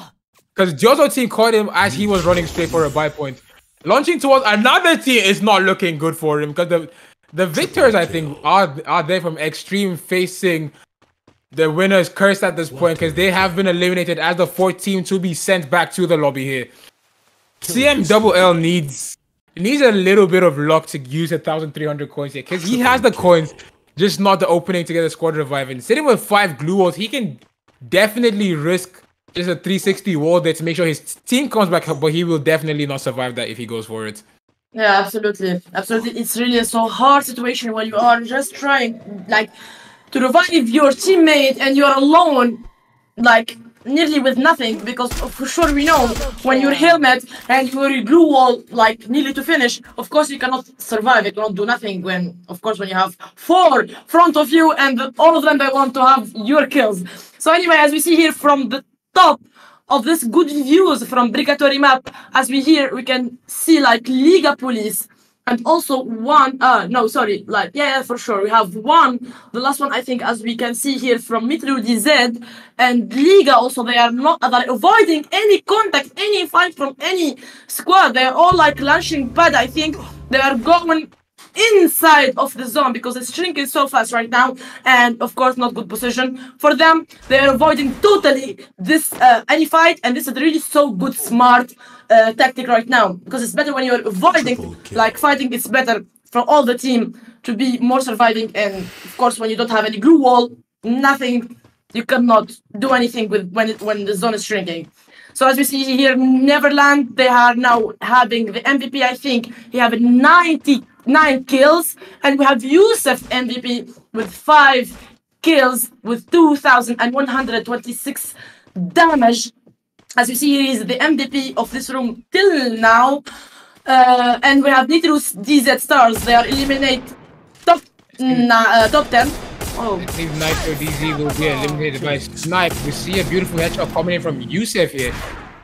Because Jozo team caught him as he was running straight for a buy point. launching towards another team is not looking good for him because the victors, I think, are there from Extreme facing the winners cursed at this point because they have been eliminated as the fourth team to be sent back to the lobby here. CMLL needs a little bit of luck to use 1,300 coins here because he has the coins, just not the opening to get a squad revive. And sitting with 5 glue walls, he can definitely risk just a 360 wall there to make sure his team comes back, but he will definitely not survive that if he goes for it. Yeah, absolutely. Absolutely. It's really a so hard situation when you are just trying like to revive your teammate and you're alone, like nearly with nothing, because for sure we know when your helmet and your glue wall like nearly to finish, of course you cannot survive, you cannot do nothing when, of course, when you have 4 front of you and all of them they want to have your kills. So anyway, as we see here from the top of this good views from Brigatory map, as we can see like Liga Police and also one, for sure, we have one, the last one I think, as we can see here from Metro DZ and Liga also, they're avoiding any contact, any fight from any squad, they're all like launching pad, I think, they are going inside of the zone because it's shrinking so fast right now, and of course not good position for them. They are avoiding totally this any fight, and this is really so good smart tactic right now, because it's better when you're avoiding like fighting. It's better for all the team to be more surviving, and of course when you don't have any glue wall, nothing, you cannot do anything with when the zone is shrinking. So as we see here, Neverland, they are now having the MVP. I think he have 99 kills, and we have Yusuf MVP with 5 kills with 2,126 damage. As you see, he is the MVP of this room till now. And we have Nitrus DZ Stars. They are eliminate top 10. Oh. I think Nitro DZ will be eliminated by Snipe. We see a beautiful headshot coming in from Yusuf here.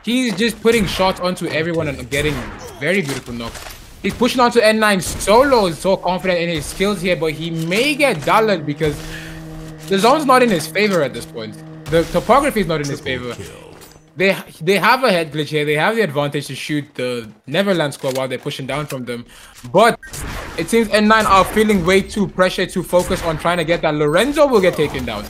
He's just putting shots onto everyone and getting very beautiful knocks. He's pushing onto N9 solo, so confident in his skills here, but he may get dulled because the zone's not in his favor at this point. The topography is not in his favor. They have a head glitch here. They have the advantage to shoot the Neverland squad while they're pushing down from them. But it seems N9 are feeling way too pressured to focus on trying to get that. Lorenzo will get taken down.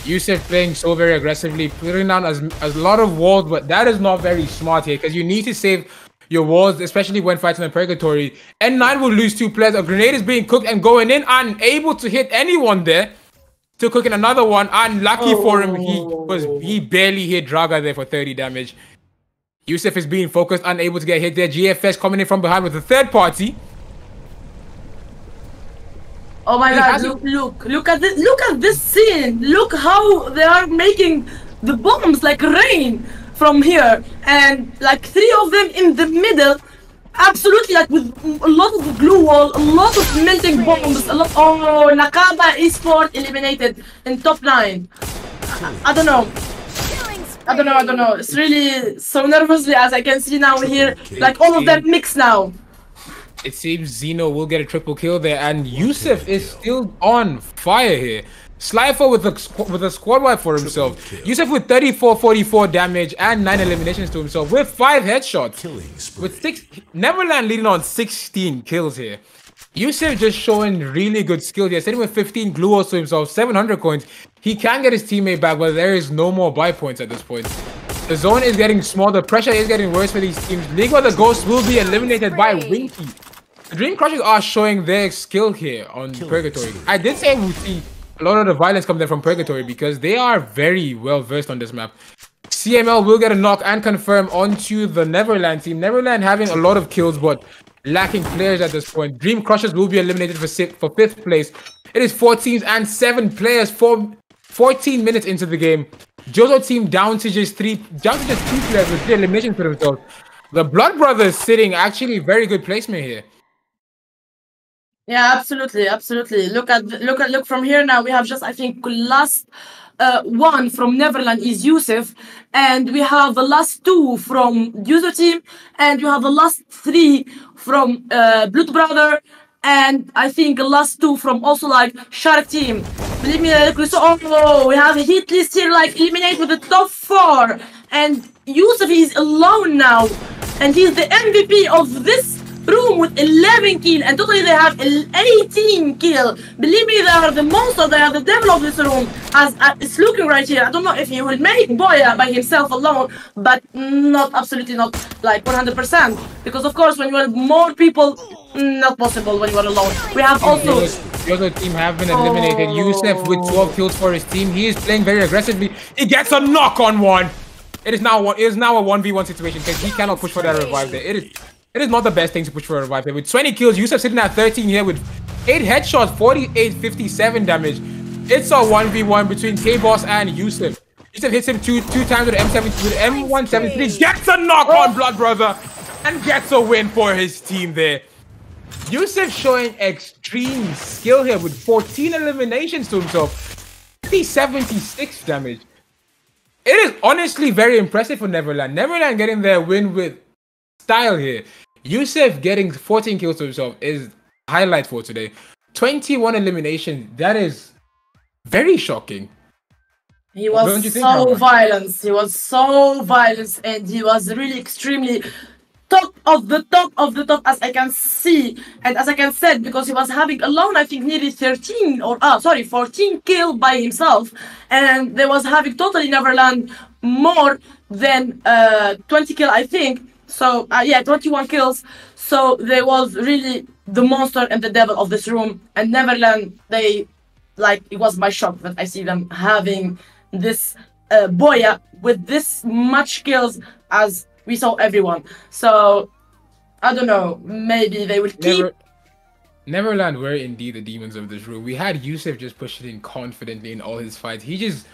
Yusuf playing so very aggressively, putting down as a lot of walls, but that is not very smart here because you need to save your walls, especially when fighting in Purgatory. N9 will lose 2 players. A grenade is being cooked and going in, unable to hit anyone there. Still cooking another one, and lucky for him, he barely hit Draga there for 30 damage. Yusuf is being focused, unable to get hit there. GFS coming in from behind with the third party. Oh my god, look at this scene. Look how they are making the bombs like rain from here, and like 3 of them in the middle, absolutely, like with a lot of glue wall, a lot of melting bombs, a lot. Oh, Nakaba Esport eliminated in top 9. I don't know. It's really so nervously, as I can see now here, like all of them mix now. It seems Zeno will get a triple kill there, and Yusuf is still on fire here. Slifer with a squad wipe for himself. Yusuf with 34-44 damage and 9 eliminations to himself with 5 headshots. With 6, Neverland leading on 16 kills here. Yusuf just showing really good skill here, sitting with 15 glue walls to himself, 700 coins. He can get his teammate back, but there is no more buy points at this point. The zone is getting small, the pressure is getting worse for these teams. League of the Ghosts will be eliminated by Winky. The Dream Crushers are showing their skill here on Purgatory. I did say we see a lot of the violence comes there from Purgatory because they are very well versed on this map. CML will get a knock and confirm onto the Neverland team. Neverland having a lot of kills but lacking players at this point. Dream Crushers will be eliminated for 5th place. It is 4 teams and 7 players for 14 minutes into the game. Jozo team down to just 2 players with 3 eliminations for themselves. The Blood Brothers sitting actually very good placement here. Yeah, absolutely. Look from here now. We have just, I think, last one from Neverland is Yusuf, and we have the last 2 from User team, and you have the last 3 from Blood Brother, and I think the last 2 from also like Shark team. Believe me, we have a hit list here, like eliminate with the top 4, and Yusuf, he's alone now, and he's the MVP of this room with 11 kills, and totally they have 18 kills. Believe me, they are the monster, they are the devil of this room, as it's looking right here. I don't know if he will make Boya by himself alone, but not, absolutely not, like 100%, because of course when you are more people, not possible when you are alone. We have also... The other team have been eliminated. Yusuf with 12 kills for his team. He is playing very aggressively. He gets a knock on one. It is now a 1v1 situation because he cannot push for that revive there. It is not the best thing to push for a revive there. With 20 kills, Yusuf sitting at 13 here with 8 headshots, 48, 57 damage. It's a 1v1 between K-Boss and Yusuf. Yusuf hits him two times with M173, gets a knock on Blood Brother, and gets a win for his team there. Yusuf showing extreme skill here with 14 eliminations to himself, 76 damage. It is honestly very impressive for Neverland. Neverland getting their win with style here. Yusuf getting 14 kills to himself is highlight for today. 21 eliminations. That is very shocking. He was so violent. He was so violent, and he was really extremely top of the top, as I can see, and as I can said, because he was having alone, I think nearly 14 kills by himself, and they was having totally Neverland more than 20 kills, I think. So yeah, 21 kills. So they was really the monster and the devil of this room. And Neverland, they, like, it was my shock that I see them having this Boya with this much kills as we saw everyone. So I don't know, maybe they will keep... Neverland were indeed the demons of this room. We had Yusuf just pushing in confidently in all his fights. He just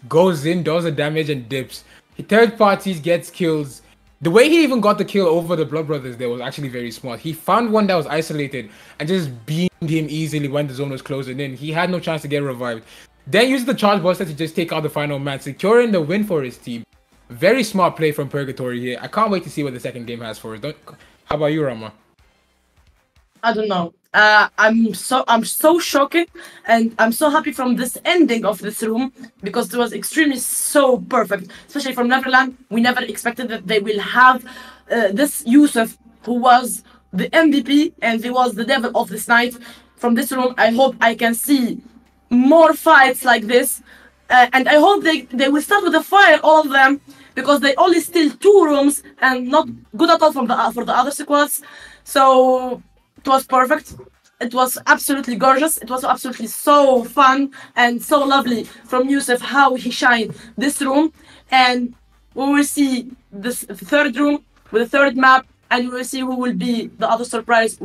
goes in, does the damage and dips. Third parties gets kills. The way he even got the kill over the Blood Brothers there was actually very smart. He found one that was isolated and just beamed him easily when the zone was closing in. He had no chance to get revived. Then used the charge buster to just take out the final man, securing the win for his team. Very smart play from Purgatory here. I can't wait to see what the second game has for us. How about you, Rama? I don't know. I'm so shocked, and I'm so happy from this ending of this room, because it was extremely so perfect, especially from Neverland. We never expected that they will have this Yusuf, who was the MVP and he was the devil of this night. From this room, I hope I can see more fights like this, and I hope they will start with the fire, all of them, because they only steal 2 rooms and not good at all for the other squads. So it was perfect. It was absolutely gorgeous. It was absolutely so fun and so lovely from Yusuf how he shined this room. And we will see this third room with the third map, and we will see who will be the other surprise,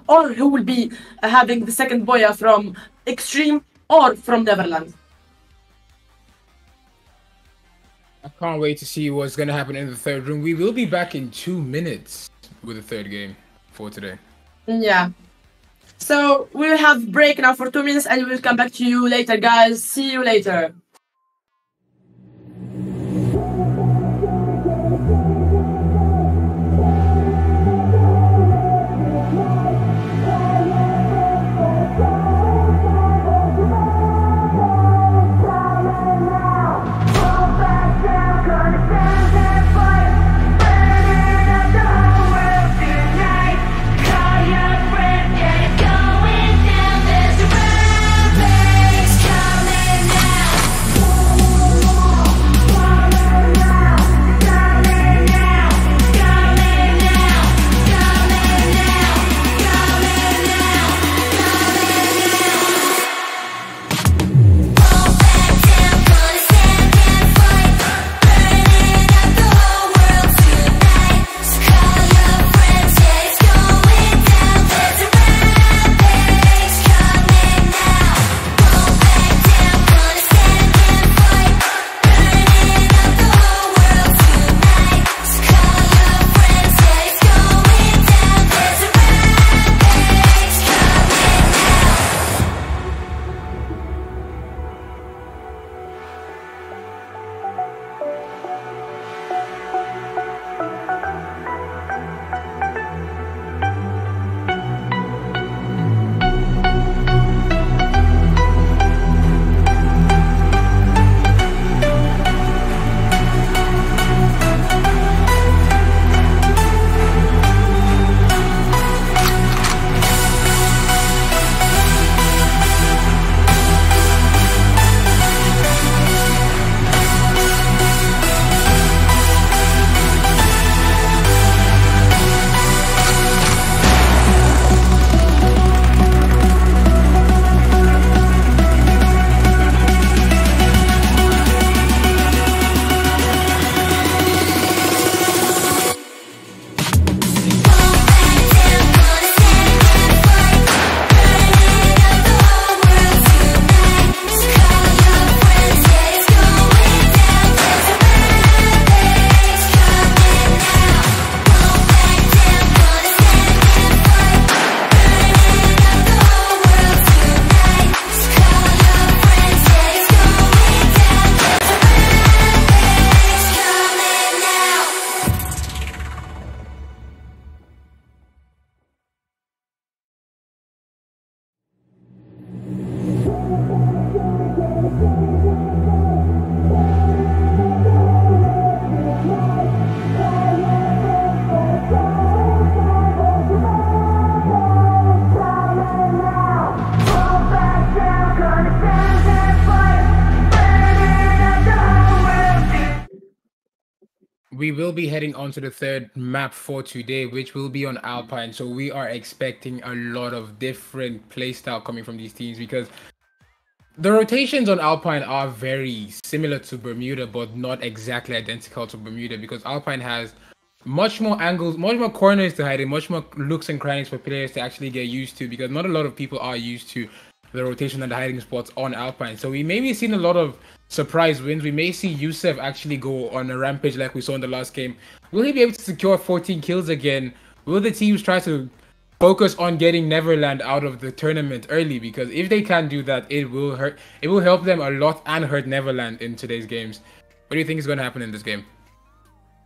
or who will be having the second Boya from Extreme or from Neverland. I can't wait to see what's going to happen in the third room. We will be back in 2 minutes with the third game for today. Yeah. So we'll have break now for 2 minutes, and we'll come back to you later, guys. See you later. we will be heading on to the third map for today, which will be on Alpine. So we are expecting a lot of different playstyle coming from these teams because the rotations on Alpine are very similar to Bermuda, but not exactly identical to Bermuda because Alpine has much more angles, much more corners to hide in, much more looks and crannies for players to actually get used to because not a lot of people are used to the rotation and the hiding spots on Alpine. So we may be seeing a lot of surprise wins. We may see Youssef actually go on a rampage like we saw in the last game. Will he be able to secure 14 kills again? Will the teams try to focus on getting Neverland out of the tournament early? Because if they can't do that, it will help them a lot and hurt Neverland in today's games. What do you think is going to happen in this game?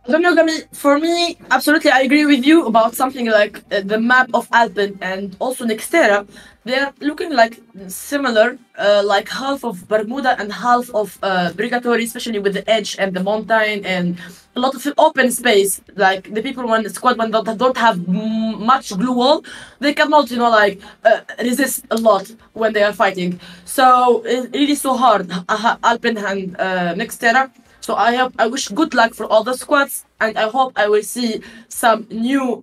I don't know, Gami. For me, absolutely, I agree with you about something like the map of Alpen and also Nextera. They're looking like similar, like half of Bermuda and half of Brigatori, especially with the edge and the mountain and a lot of open space. Like the people when the squad when don't have much glue wall, they cannot, resist a lot when they are fighting. So it's really so hard, Alpen and Nextera. So I wish good luck for all the squads, and I hope I will see some new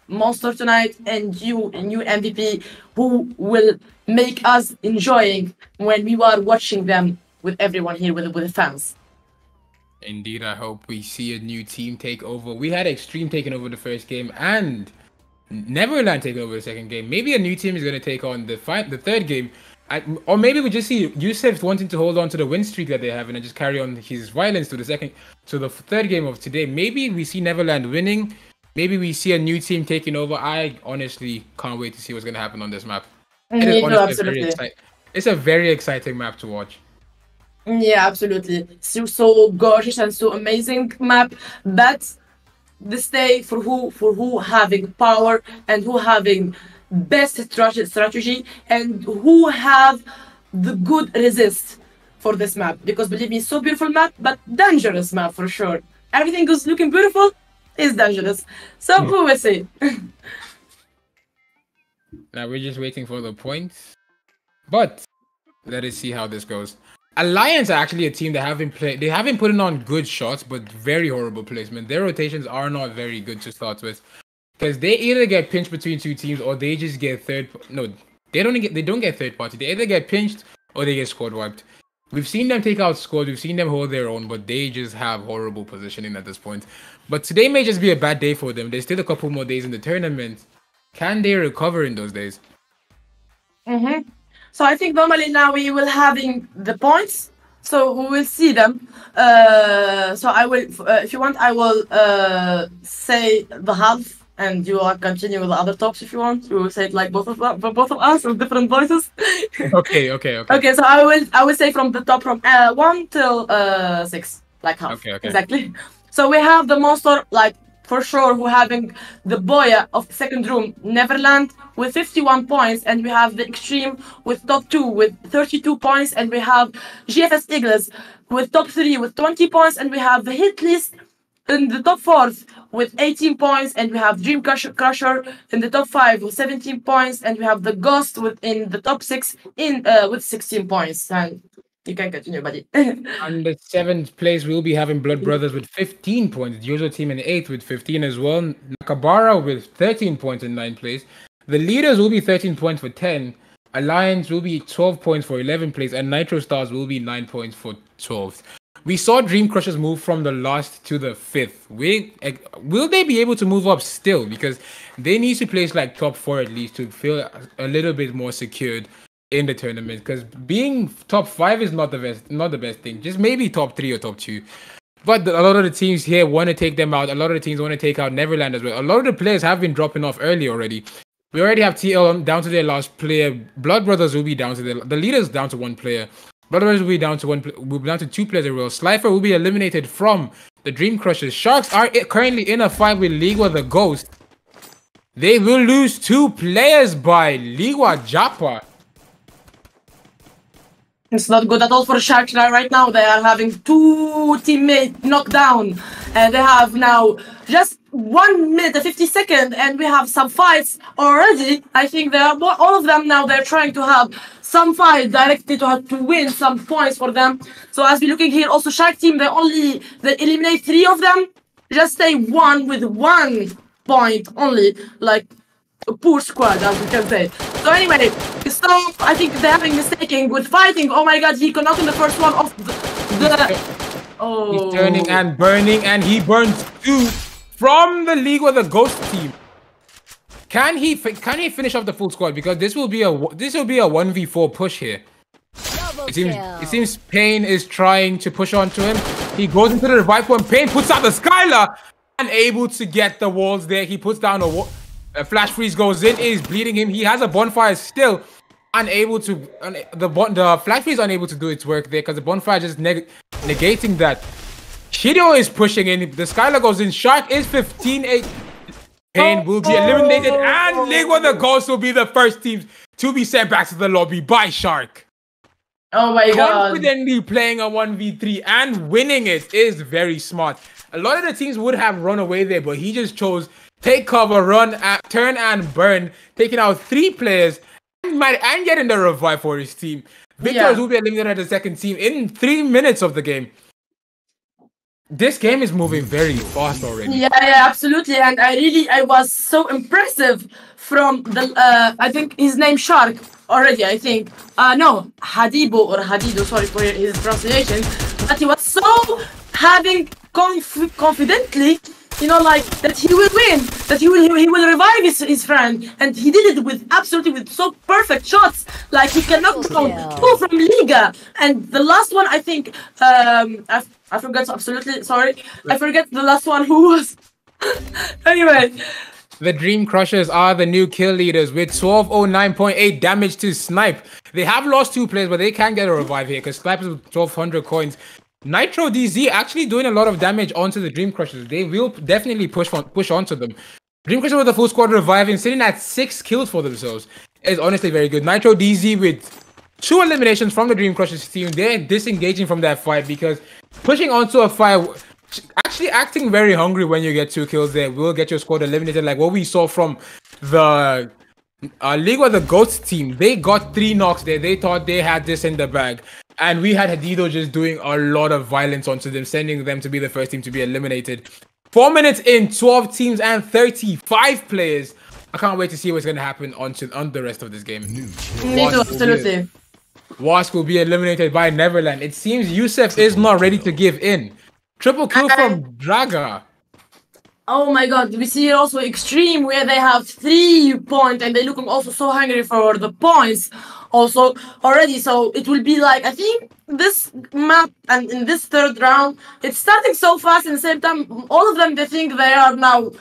monster tonight and new MVP who will make us enjoying when we are watching them with everyone here with the fans. Indeed, I hope we see a new team take over. We had Extreme taking over the first game and Neverland taking over the second game. Maybe a new team is going to take on the third game. Or maybe we just see Youssef wanting to hold on to the win streak that they have and just carry on his violence to the third game of today. Maybe we see Neverland winning. Maybe we see a new team taking over. I honestly can't wait to see what's going to happen on this map. It is honestly it's a very exciting map to watch. Yeah, absolutely. So gorgeous and so amazing map. But this day for who having power and who having best strategy and who have the good resist for this map, because believe me, so beautiful map but dangerous map for sure. Everything is looking beautiful is dangerous, so who will see? Now we're just waiting for the points, but let us see how this goes. Alliance are actually a team that they haven't put on good shots but very horrible placement. Their rotations are not very good to start with. Because they either get pinched between two teams or they just get they don't get third party. They either get pinched or they get squad wiped. We've seen them take out squads, we've seen them hold their own, but they just have horrible positioning at this point. But today may just be a bad day for them. There's still a couple more days in the tournament. Can they recover in those days? So I think normally now we will having the points, so we will see them. So I will, if you want, I will say the half. And you will continue with the other talks if you want. You will say it like both of us with different voices. Okay. Okay, so I will say from the top from 1 till 6, like half. Okay. Exactly. So we have the monster, like for sure, who having the Boya of second room Neverland with 51 points, and we have the Extreme with top 2 with 32 points, and we have GFS Eagles with top 3 with 20 points, and we have the hit list in the top 4th with 18 points, and we have Dream Crusher in the top 5 with 17 points, and we have the Ghost in the top 6 with 16 points. And you can continue, buddy. On the 7th place, we'll be having Blood Brothers with 15 points. Yozo team in 8th with 15 as well. Nakabara with 13 points in 9th place. The leaders will be 13 points for 10. Alliance will be 12 points for 11th place, and Nitro Stars will be 9 points for 12th. We saw Dream Crushers move from the last to the 5th. Will they be able to move up still? Because they need to place like top 4 at least to feel a little bit more secured in the tournament. Because being top 5 is not the best thing. Just maybe top 3 or top 2. But a lot of the teams here want to take them out. A lot of the teams want to take out Neverland as well. A lot of the players have been dropping off early already. We already have TL down to their last player. Blood Brothers will be down to the leaders down to 1 player. Blood Brothers will be down to 2 players as well. Slifer will be eliminated from the Dream Crushers. Sharks are currently in a fight with Ligua the Ghost. They will lose 2 players by Ligua Japa. It's not good at all for Sharks right now. They are having 2 teammates knocked down. And they have now just 1 minute and 50 seconds. And we have some fights already. I think they are all of them now. They're trying to have some fight directly to win some points for them. So as we're looking here, also Shark team, they eliminate 3 of them. just stay one with 1 point only, like a poor squad, as you can say. So anyway, so I think they're having mistaking with fighting. Oh my god, he cannot in the first one off the oh. He's turning and burning, and he burns 2 from the League with the Ghost team. Can he finish off the full squad? Because this will be a 1v4 push here. It seems Pain is trying to push onto him. He goes into the revive point. Pain puts out the Skylar, unable to get the walls there. He puts down a flash freeze goes in. It is bleeding him. He has a bonfire still, unable to. The flash freeze unable to do its work there because the bonfire just negating that. Shido is pushing in. The Skylar goes in. Shark is 15-8. Pain will be eliminated, and League with the Ghost will be the first team to be sent back to the lobby by Shark. Oh my god. Confidently playing a 1v3 and winning it is very smart. A lot of the teams would have run away there, but he just chose take cover, run, turn and burn, taking out 3 players and getting the revive for his team. Victors will be eliminated as the second team in 3 minutes of the game. This game is moving very fast already. Yeah, absolutely. And I was so impressive from the, I think his name Shark already, I think. No, Hadibo or Hadido, sorry for his pronunciation. But he was so having confidently, you know, like that he will win, that he will revive his friend, and he did it with so perfect shots. Like he cannot down 2 from Liga, and the last one I think I forgot absolutely. Sorry, I forget the last one who was. Anyway. The Dream Crushers are the new kill leaders with 1209.8 damage to Snipe. They have lost 2 players, but they can get a revive here because Snipe is with 1200 coins. Nitro DZ actually doing a lot of damage onto the Dream Crushers. They will definitely push onto them. Dream Crushers with the full squad reviving, sitting at 6 kills for themselves. Is honestly very good. Nitro DZ with 2 eliminations from the Dream Crushers team. They're disengaging from that fight because pushing onto a fight, actually acting very hungry when you get 2 kills there will get your squad eliminated, like what we saw from the League with the Ghost team. They got 3 knocks there. They thought they had this in the bag. And we had Hadido just doing a lot of violence onto them, sending them to be the first team to be eliminated. 4 minutes in, 12 teams and 35 players. I can't wait to see what's going to happen on the rest of this game. Me too, absolutely. Wask will be eliminated by Neverland. It seems Yusef is not ready to give in. Triple kill from Draga. Oh my god, we see also Extreme where they have 3 points and they're looking also so hungry for the points also already. So it will be like, I think this map and in this 3rd round, it's starting so fast. And at the same time, all of them, they think they are now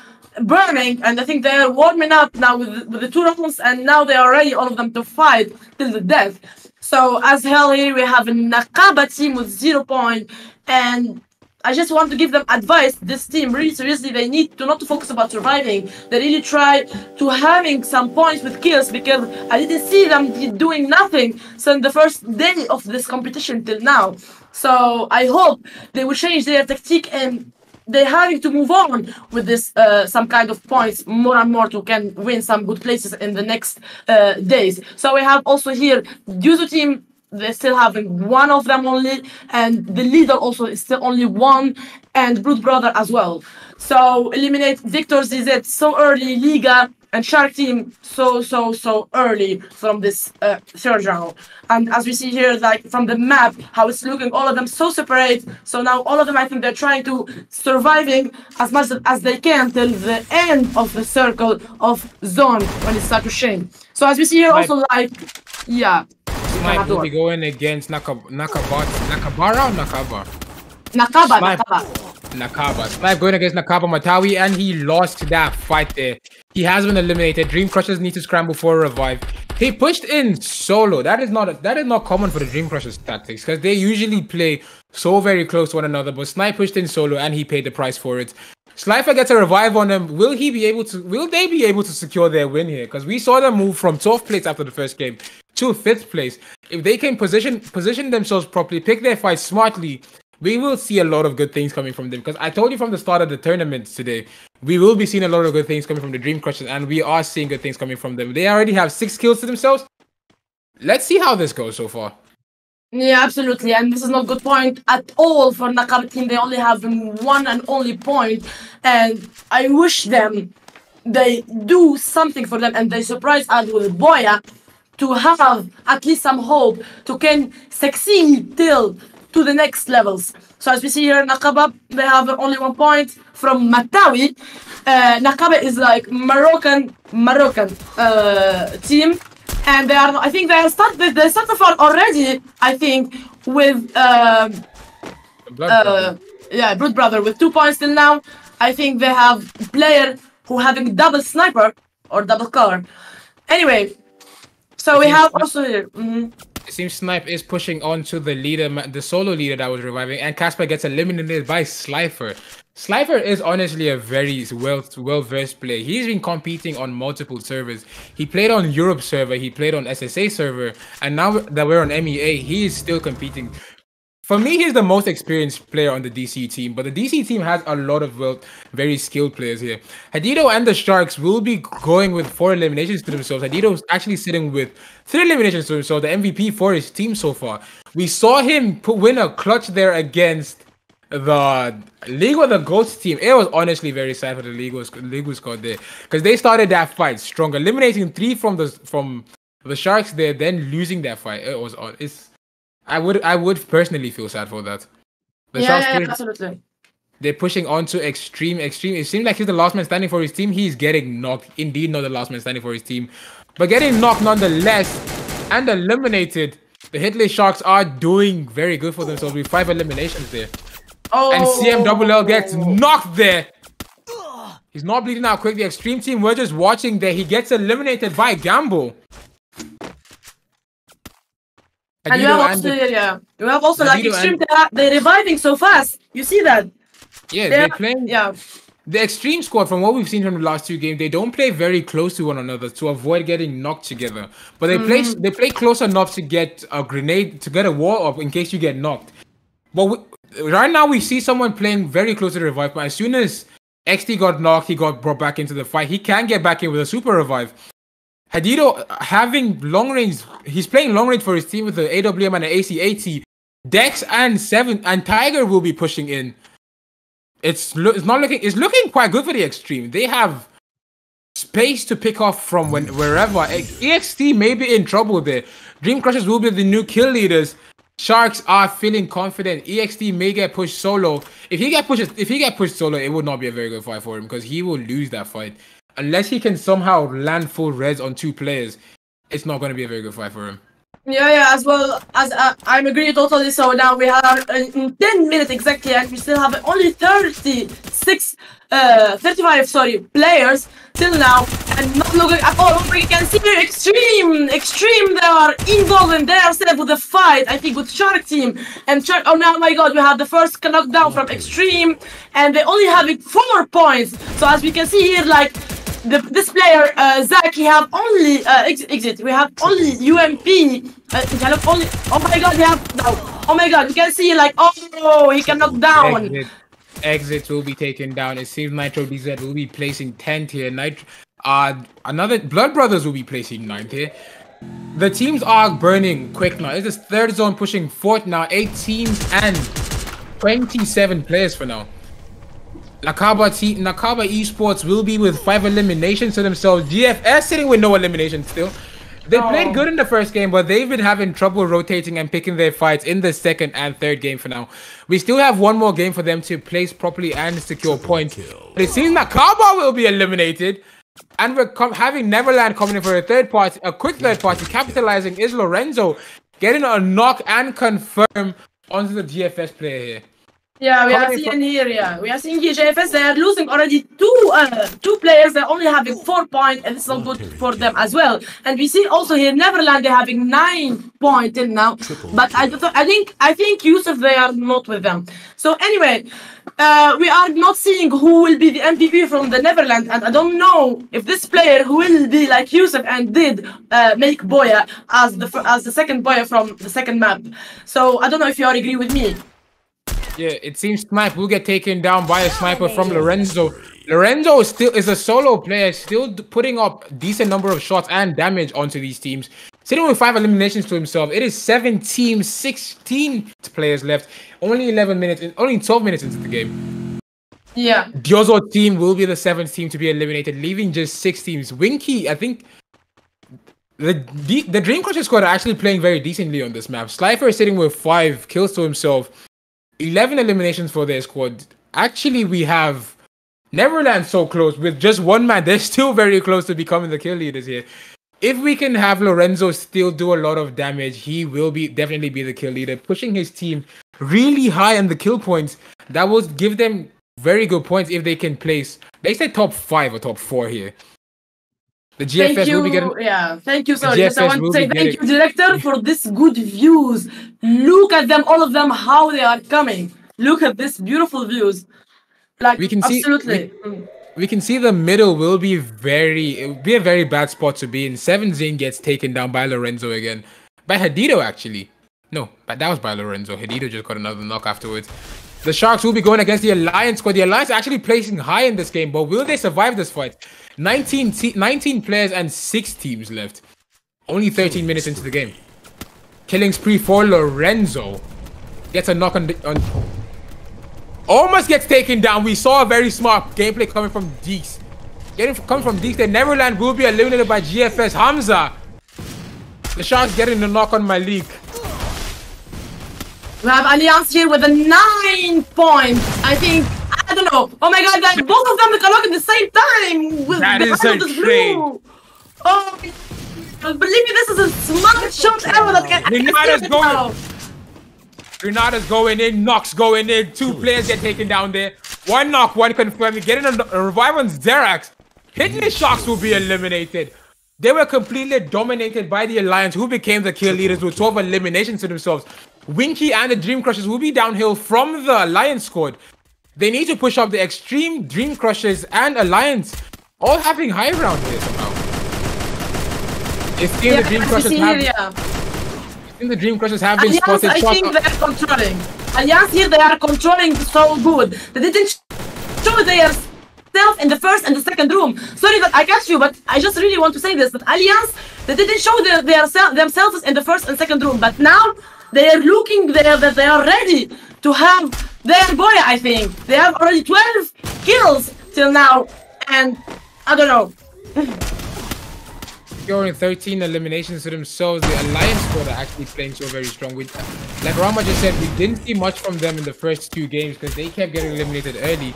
burning, and I think they are warming up now with the 2 rounds, and now they are ready, all of them, to fight till the death. So as hell here, we have a Nakaba team with 0 points, and I just want to give them advice. This team, really seriously, they need to not to focus about surviving. They really try to having some points with kills, because I didn't see them doing nothing since the first day of this competition till now. So I hope they will change their tactic, and they're having to move on with this some kind of points more and more to can win some good places in the next days. So we have also here Yuzu team. They're still having 1 of them only, and the leader also is still only 1, and Brood Brother as well. So eliminate Victor ZZ so early, Liga and Shark team so early from this 3rd round. And as we see here, like from the map, how it's looking, all of them so separate. So now all of them, I think they're trying to surviving as much as they can till the end of the circle of zone when it starts to shame. So as we see here, also like, yeah. Snipe will be going against Nakaba. Snipe going against Nakaba Matawi, and he lost that fight there. He has been eliminated. Dream Crushers need to scramble for a revive. He pushed in solo. That is not common for the Dream Crushers tactics, because they usually play so very close to one another. But Snipe pushed in solo, and he paid the price for it. Slifer gets a revive on them. Will they be able to secure their win here? Because we saw them move from 12th place after the first game to 5th place. If they can position themselves properly, pick their fight smartly, we will see a lot of good things coming from them. Because I told you from the start of the tournament today, we will be seeing a lot of good things coming from the Dream Crushers, and we are seeing good things coming from them. They already have 6 kills to themselves. Let's see how this goes so far. Yeah, absolutely. And this is not good point at all for Nakaba team. They only have one and only point. And I wish them they do something for them and they surprise us with Boya to have at least some hope to can succeed till to the next levels. So as we see here, Nakaba, they have only 1 point from Matawi. Nakaba is like Moroccan team. And they are, I think they started for already, I think, with Blood Brother with 2 points till now. I think they have player who having double sniper or double car. Anyway, so we have also here. It seems Snipe is pushing on to the leader, the solo leader that was reviving, and Casper gets eliminated by Slifer. Slifer is honestly a very well-versed player. He's been competing on multiple servers. He played on Europe server, he played on SSA server, and now that we're on MEA, he is still competing. For me, he's the most experienced player on the DC team, but the DC team has a lot of very skilled players here. Hadido and the Sharks will be going with 4 eliminations to themselves. Hadido's actually sitting with 3 eliminations to himself, the MVP for his team so far. We saw him win a clutch there against the League of the Goats team. It was honestly very sad for the League squad there, because they started that fight strong, eliminating 3 from the Sharks there, then losing that fight. I would personally feel sad for that. Absolutely. They're pushing on to extreme. It seems like he's the last man standing for his team. He's getting knocked. Indeed, not the last man standing for his team, but getting knocked nonetheless and eliminated. The Hitless Sharks are doing very good for themselves with 5 eliminations there. Oh. And CMLL gets knocked there. He's not bleeding out quick. The Extreme team, we're just watching there. He gets eliminated by Gamble. And you have also like Extreme, they're reviving so fast. You see that? Yeah, they're playing. Yeah. The Extreme squad, from what we've seen from the last 2 games, they don't play very close to one another to avoid getting knocked together. But they play close enough to get a grenade, to get a wall up in case you get knocked. But right now we see someone playing very close to the revive. But as soon as XT got knocked, he got brought back into the fight. He can get back in with a super revive. Hadido having long range, he's playing long range for his team with the AWM and the AC-80. Dex and Seven and Tiger will be pushing in. It's looking quite good for the Extreme. They have space to pick off from wherever. EXT may be in trouble there. Dream Crushers will be the new kill leaders. Sharks are feeling confident. EXT may get pushed solo. If he get pushed solo, it would not be a very good fight for him, because he will lose that fight. Unless he can somehow land full res on 2 players, it's not going to be a very good fight for him. Yeah, as well as I agree totally. So now we have in 10 minutes exactly, and we still have only 35 players till now, and not looking at all. We can see here Extreme, they are involved in their set with the fight, I think, with Shark team. And Shark, oh no, my god, we have the first knockdown from Extreme, and they only have 4 points. So as we can see here, like, this player, Zach, he have only exit. We have only UMP. Oh my god, we have no. Oh my god, you can see like, oh, he can knock down. Exit will be taken down. It seems Nitro DZ will be placing 10th here. Another Blood Brothers will be placing 9th here. The teams are burning quick now. It's this 3rd zone pushing 4th now. 8 teams and 27 players for now. Nakaba Esports will be with 5 eliminations to themselves. GFS sitting with no eliminations still. They played good in the first game, but they've been having trouble rotating and picking their fights in the 2nd and 3rd game for now. We still have 1 more game for them to place properly and secure points. But it seems Nakaba will be eliminated. And we're having Neverland coming in for a quick third party. Capitalizing is Lorenzo getting a knock and confirm onto the GFS player here. Yeah, we are seeing here. We are seeing here JFS. They are losing already two players. They're only having 4 points, and it's not good for them as well. And we see also here Neverland. They're having 9 points till now. But I think Yusuf, they are not with them. So anyway, we are not seeing who will be the MVP from the Neverland, and I don't know if this player who will be like Yusuf and did make Boya as the second Boya from the second map. So I don't know if you all agree with me. Yeah, it seems Snipe will get taken down by a sniper from Lorenzo. Lorenzo is a solo player, still putting up decent number of shots and damage onto these teams. sitting with 5 eliminations to himself. It is 7 teams, 16 players left. Only 12 minutes into the game. Yeah. Diozo's team will be the 7th team to be eliminated, leaving just 6 teams. Winky, I think the Dream Crusher squad are actually playing very decently on this map. Slifer is sitting with 5 kills to himself, 11 eliminations for their squad. Actually, we have Neverland so close with just 1 man. They're still very close to becoming the kill leaders here. If we can have Lorenzo still do a lot of damage, he will definitely be the kill leader, pushing his team really high on the kill points. That will give them very good points if they can place, they say top 5 or top 4 here. The GFS will be getting... Yeah, thank you. Sorry, just I want to say thank you, director, for this good views. Look at them, all of them, how they are coming. Look at this beautiful views. Like, we can absolutely. We can see the middle will be a very bad spot to be in. 7-Zing gets taken down by Lorenzo again. By Hedido, actually. No, but that was by Lorenzo. Hedido just got another knock afterwards. The Sharks will be going against the Alliance squad. The Alliance are actually placing high in this game, but will they survive this fight? 19 players and 6 teams left. Only 13 minutes into the game. Killing spree for Lorenzo. Gets a knock on... Almost gets taken down. We saw a very smart gameplay coming from Deeks. Coming from Deeks, the Neverland will be eliminated by GFS. Hamza. The Sharks getting the knock on Malik. We have Alliance here with a 9 points. I think, I don't know. Oh my god, guys, both of them can lock at the same time. With that is a trade. Oh, believe me, this is a smart shot ever that can... Grenada's going in, Nox going in, 2 players get taken down there. 1 knock, 1 confirmed. Getting a revive on Xerax. Hidden Sharks will be eliminated. They were completely dominated by the Alliance, who became the kill leaders with 12 eliminations to themselves. Winky and the Dream Crushers will be downhill from the Alliance squad. They need to push up the Extreme, Dream Crushers, and Alliance, all having high ground here somehow. It's still the Dream Crushers the Dream Crushers have been spotted. I think they are controlling. Alliance here, they are controlling so good. They didn't show their self in the first and the second room. Sorry that I catch you, but I just really want to say this. That Alliance, they didn't show themselves in the first and second room. But now, they are looking there that they are ready to have their boy, I think. They have already 12 kills till now. And, I don't know. Scoring 13 eliminations to themselves. The Alliance squad are actually playing so very strong. Like Rama just said, we didn't see much from them in the first 2 games because they kept getting eliminated early.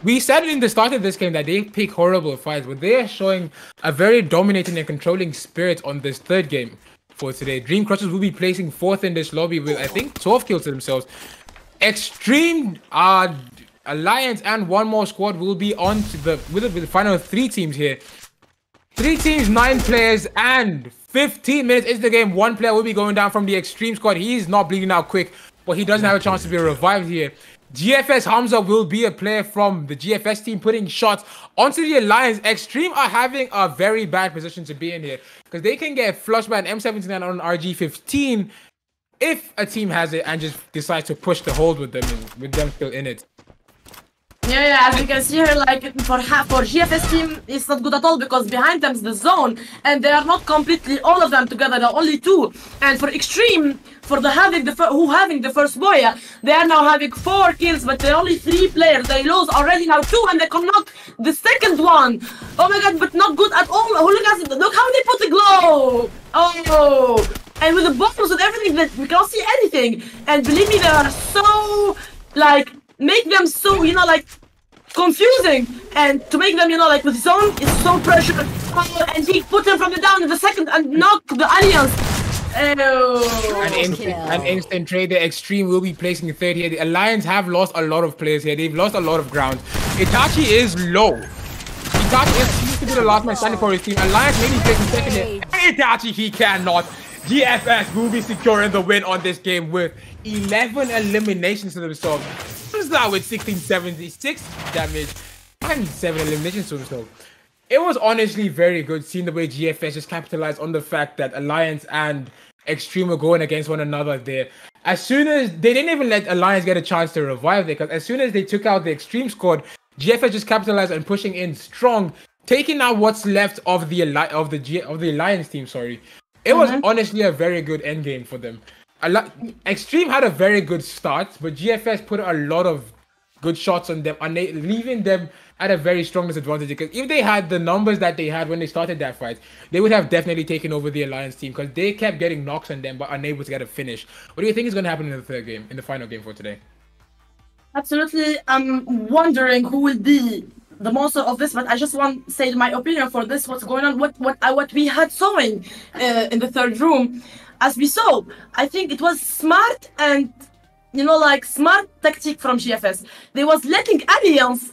We said in the start of this game that they pick horrible fights, but they are showing a very dominating and controlling spirit on this 3rd game for today. Dream Crushers will be placing 4th in this lobby with, I think, 12 kills to themselves. Extreme Alliance and 1 more squad will be on to with the final 3 teams here. 3 teams, 9 players, and 15 minutes into the game. 1 player will be going down from the Extreme squad. He is not bleeding out quick, but he doesn't have a chance to be revived here. GFS Hamza will be a player from the GFS team putting shots onto the Alliance. Extreme are having a very bad position to be in here because they can get flushed by an M79 on an RG15 if a team has it and just decides to push the hold with them still in it. Yeah, as you can see here, like for GFS team, it's not good at all because behind them is the zone, and they are not completely all of them together. There are only 2. And for Extreme, for having the first boya, they are now having 4 kills, but they're only 3 players. They lose already now 2, and they can knock the second one. Oh my god, but not good at all. Oh, look how they put the glow. Oh, and with the bombs and everything, that we cannot see anything. And believe me, they are so like. Make them so, like, confusing. And to make them, like, with zone, it's so pressured. Oh, and he put them from the down in the second and knock the Alliance. An instant trade. The Extreme will be placing 3rd here. The Alliance have lost a lot of players here. They've lost a lot of ground. Itachi is low. Itachi seems to be the last man standing for his team. Alliance maybe placing 2nd here. Itachi, he cannot. GFS will be securing the win on this game with 11 eliminations to themselves. Now with 1676 damage and 7 eliminations to himself. It was honestly very good seeing the way GFS just capitalized on the fact that Alliance and Extreme were going against one another there. As soon as they didn't even let Alliance get a chance to revive there, because as soon as they took out the Extreme squad, GFS just capitalized on pushing in strong, taking out what's left of the Alliance team, sorry. It was honestly a very good end game for them. Extreme had a very good start, but GFS put a lot of good shots on them, and leaving them at a very strong disadvantage. Because if they had the numbers that they had when they started that fight, they would have definitely taken over the Alliance team, because they kept getting knocks on them but unable to get a finish. What do you think is going to happen in the third game, in the final game for today? Absolutely, I'm wondering who will be the monster of this, but I just want to say my opinion for this. What's going on? What we had sewing in the third room, as we saw, I think it was smart and smart tactic from GFS. They was letting Alliance,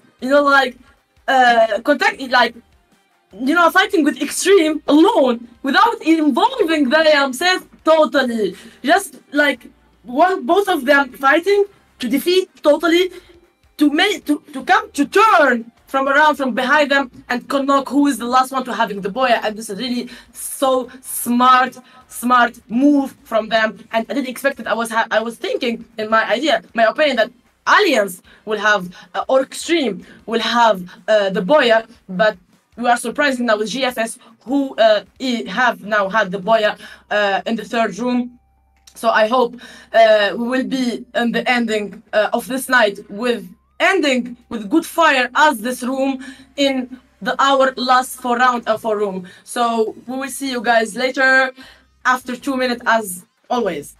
fighting with Extreme alone without involving themselves totally. Just both of them fighting to defeat totally, to come to turn from around from behind them and knock who is the last one to having the boya. And this is really so smart move from them, and I didn't expect it. I was thinking in my opinion, that Alliance will have or Extreme will have the boya, but we are surprising now with GFS, who have now had the boya in the third room. So I hope we will be in the ending of this night with good fire as this room in our last 4 room. So we will see you guys later after 2 minutes as always.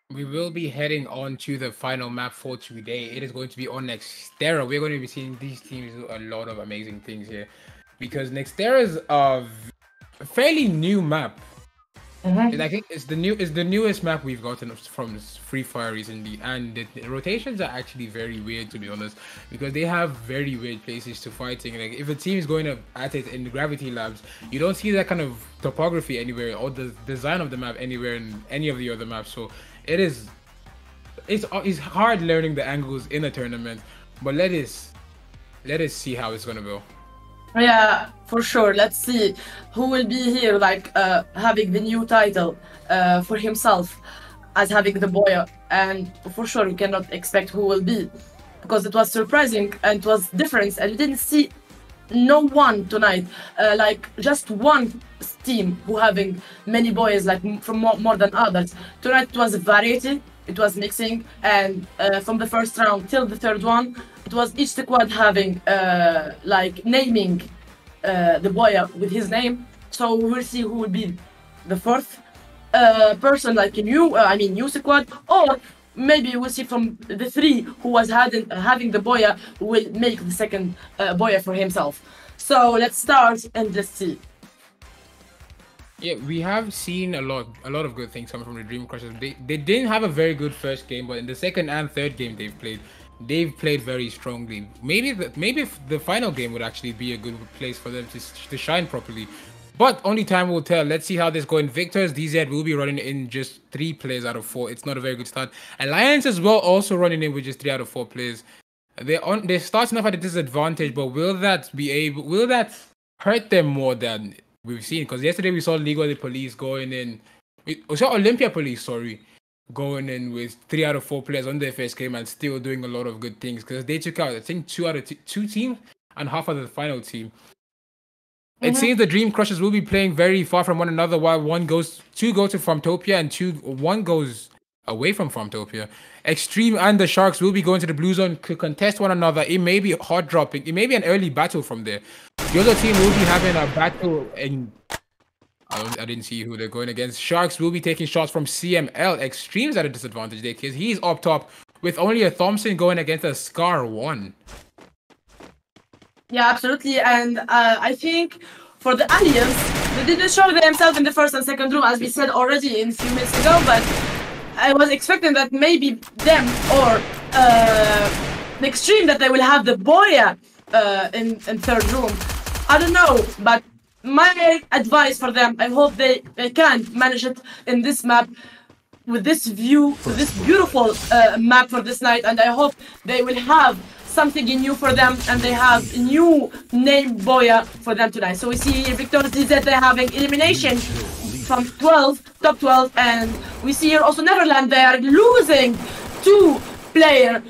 We will be heading on to the final map for today. It is going to be on Nextera. We're going to be seeing these teams do a lot of amazing things here, because Nextera is a fairly new map. And I think it's the newest map we've gotten from Free Fire recently, and the rotations are actually very weird, to be honest, because they have very weird places to fighting. Like if a team is going at it in the Gravity Labs, you don't see that kind of topography anywhere or the design of the map anywhere in any of the other maps. So it's hard learning the angles in a tournament, but let us see how it's gonna go. Yeah, for sure. Let's see who will be here, like having the new title for himself as having the Boya. And for sure, we cannot expect who will be, because it was surprising and it was different, and we didn't see no one tonight, like just one team who having many boys, like from more than others. Tonight it was a variety, it was mixing, and from the first round till the third one, it was each squad having like naming the boy with his name. So we will see who will be the fourth person, like a new squad, or maybe we'll see from the three who was having the boya will make the second boya for himself. So let's start and let's see. Yeah, we have seen a lot of good things coming from the Dream Crushers. They didn't have a very good first game, but in the second and third game they've played very strongly. Maybe the final game would actually be a good place for them to shine properly. But only time will tell. Let's see how this goes. Victor's DZ will be running in just 3 players out of 4. It's not a very good start. Alliance as well, also running in with just 3 out of 4 players. They're starting off at a disadvantage, but will that hurt them more than we've seen? Because yesterday we saw League of the Police going in. We saw Olympia Police, sorry, going in with 3 out of 4 players on their first game and still doing a lot of good things, because they took out, I think, 2 out of 2 teams and half of the final team. It seems the Dream Crushers will be playing very far from one another, while 2 go to Farmtopia and 1 goes away from Farmtopia. Extreme and the Sharks will be going to the blue zone to contest one another. It may be hard dropping. It may be an early battle from there. The other team will be having a battle in... I didn't see who they're going against. Sharks will be taking shots from CML. Extreme's at a disadvantage there, because he's up top with only a Thompson going against a Scar 1. Yeah, absolutely. And I think for the Alliance, they didn't show themselves in the first and second room, as we said already a few minutes ago, but I was expecting that maybe them or the Extreme, that they will have the Boya in third room. I don't know, but my advice for them, I hope they can manage it in this map, with this view, with this beautiful map for this night, and I hope they will have something new for them, and they have a new name Boya for them tonight. So we see Victor DZ, they're having elimination from top 12, and we see here also Neverland, they are losing 2 players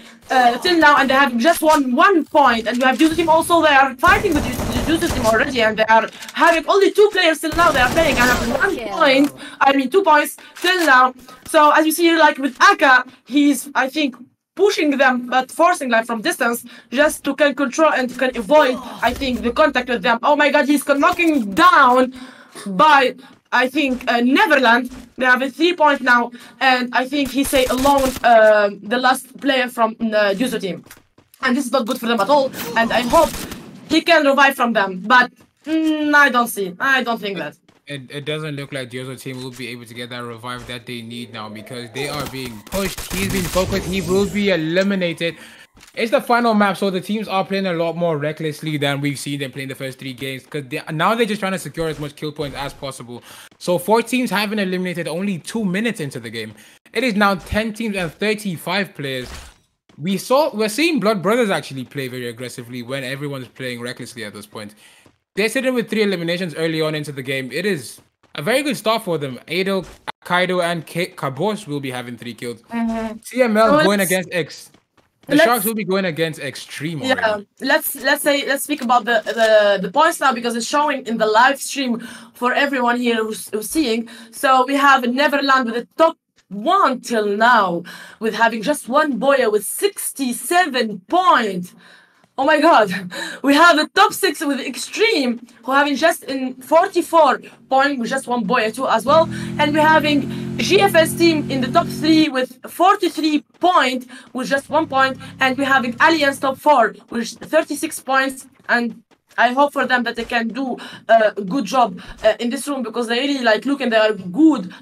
till now, and they have just won 1 point, and we have Juice Team also, they are fighting with Juice Team already, and they are having only 2 players till now, they are playing and have 2 points till now. So as you see here, like with Aka, he's, I think, pushing them, but forcing them from distance, just to can control and can avoid, I think, the contact with them. Oh my god, he's knocking down by, I think, Neverland. They have a 3 point now, and I think he say alone the last player from the user team. And this is not good for them at all, and I hope he can revive from them, but I don't think that. It doesn't look like the other team will be able to get that revive that they need now, because they are being pushed. He's being focused. He will be eliminated. It's the final map, so the teams are playing a lot more recklessly than we've seen them playing the first 3 games, because now they're just trying to secure as much kill points as possible. So 4 teams have been eliminated only 2 minutes into the game. It is now 10 teams and 35 players. We're seeing Blood Brothers actually play very aggressively when everyone's playing recklessly at this point. They're sitting with 3 eliminations early on into the game. It is a very good start for them. Ado, Kaido, and Kabos will be having 3 kills. CML going against X. The Sharks will be going against Extreme already. Yeah, let's speak about the points now, because it's showing in the live stream for everyone here who's seeing. So we have Neverland with the top 1 till now, with having just 1 Boya with 67 points. Oh my god, we have the top 6 with Extreme, who having just in 44 points with just 1 Boya too as well. And we're having GFS team in the top 3 with 43 points with just 1 point. And we're having Alliance top 4 with 36 points and I hope for them that they can do a good job in this room, because they really like look and they are good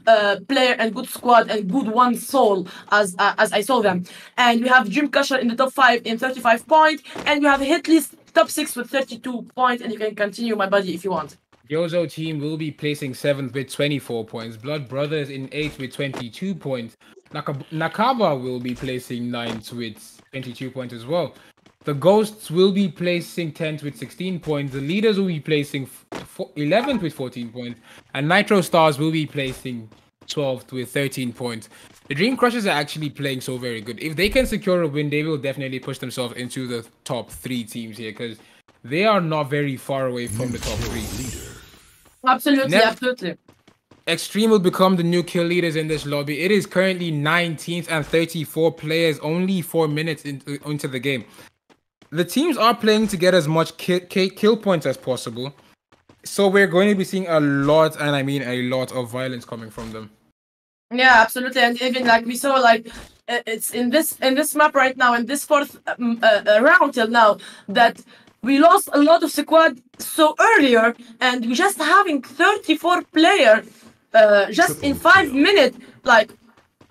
player and good squad and good one soul as I saw them. And we have Jim Kusher in the top 5 in 35 points, and we have Hitley's top 6 with 32 points, and you can continue, my buddy, if you want. Yozo team will be placing 7th with 24 points. Blood Brothers in 8th with 22 points. Nakaba will be placing 9th with 22 points as well. The Ghosts will be placing 10th with 16 points. The Leaders will be placing 11th with 14 points. And Nitro Stars will be placing 12th with 13 points. The Dream Crushers are actually playing so very good. If they can secure a win, they will definitely push themselves into the top 3 teams here, because they are not very far away from the top 3. Absolutely, absolutely. Extreme will become the new kill leaders in this lobby. It is currently 19th and 34 players, only 4 minutes into the game. The teams are playing to get as much kill points as possible. So we're going to be seeing a lot, and I mean a lot, of violence coming from them. Yeah, absolutely. And even like we saw, like it's in this map right now, in this 4th round till now, that we lost a lot of squad so earlier, and we just having 34 players just in 5 minutes. Like,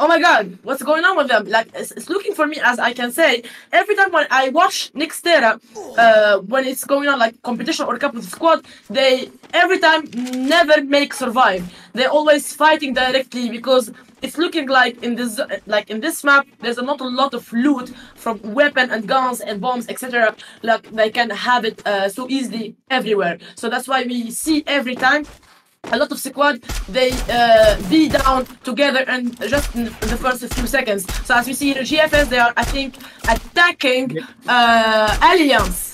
oh my god, what's going on with them? Like, it's looking for me, as I can say, every time when I watch Nixtera, when it's going on like competition or cup with squad, they every time never make survive. They're always fighting directly, because it's looking like in this map there's not a lot of loot from weapon and guns and bombs, etc. Like they can have it so easily everywhere. So that's why we see every time a lot of squad, they be down together and just in the first few seconds. So as we see here, GFS, they are, I think, attacking Alliance.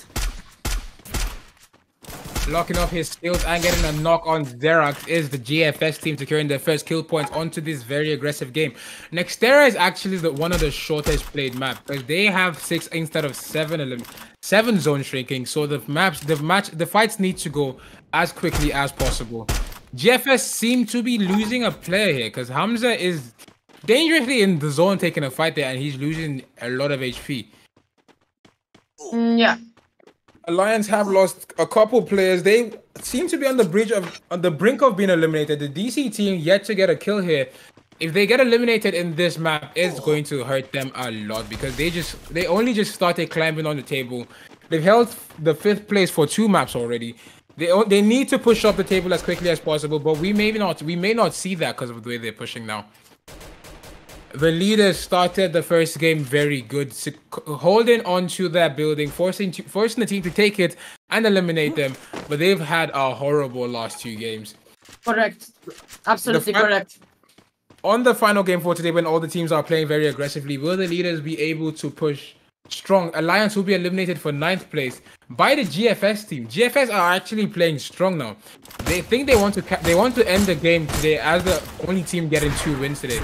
Locking up his skills and getting a knock on Xerax is the GFS team, securing their first kill points onto this very aggressive game. Nextera is actually one of the shortest played maps, because they have 6 instead of 7 zone shrinking. So the fights need to go as quickly as possible. GFS seem to be losing a player here, because Hamza is dangerously in the zone taking a fight there, and he's losing a lot of HP. Yeah. Alliance have lost a couple players. They seem to be on the brink of being eliminated. The DC team yet to get a kill here. If they get eliminated in this map, it's going to hurt them a lot, because they only just started climbing on the table. They've held the 5th place for 2 maps already. They need to push up the table as quickly as possible, but we may not see that because of the way they're pushing now. The Leaders started the first game very good, holding on to that building, forcing the team to take it and eliminate them, but they've had a horrible last 2 games. Correct. Absolutely correct. On the final game for today, when all the teams are playing very aggressively, will the Leaders be able to push strong? Alliance will be eliminated for 9th place by the GFS team. GFS are actually playing strong now. They think they want to end the game today as the only team getting 2 wins today.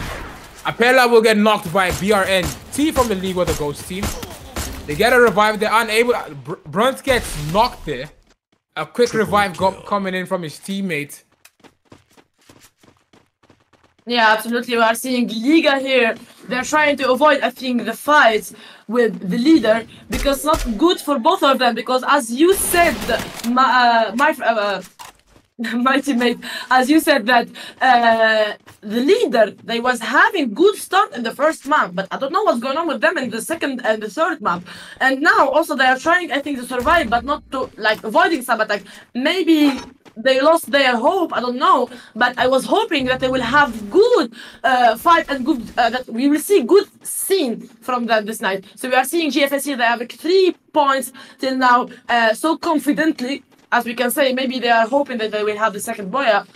Apella will get knocked by BRN. T from the League with the Ghost team. They get a revive. They're unable. Brunt gets knocked there. A quick revive coming in from his teammate. Yeah, absolutely. We are seeing Liga here. They're trying to avoid, I think, the fights with the leader, because it's not good for both of them. Because as you said, my teammate, as you said that the leader, they was having good start in the first map, but I don't know what's going on with them in the second and the third map. And now also they are trying, I think, to survive, but not to like avoiding some attack. Maybe they lost their hope, I don't know, but I was hoping that they will have good fight and good that we will see good scene from them this night. So we are seeing GFS here. They have like 3 points till now, so confidently. As we can say, maybe they are hoping that they will have the second Boya.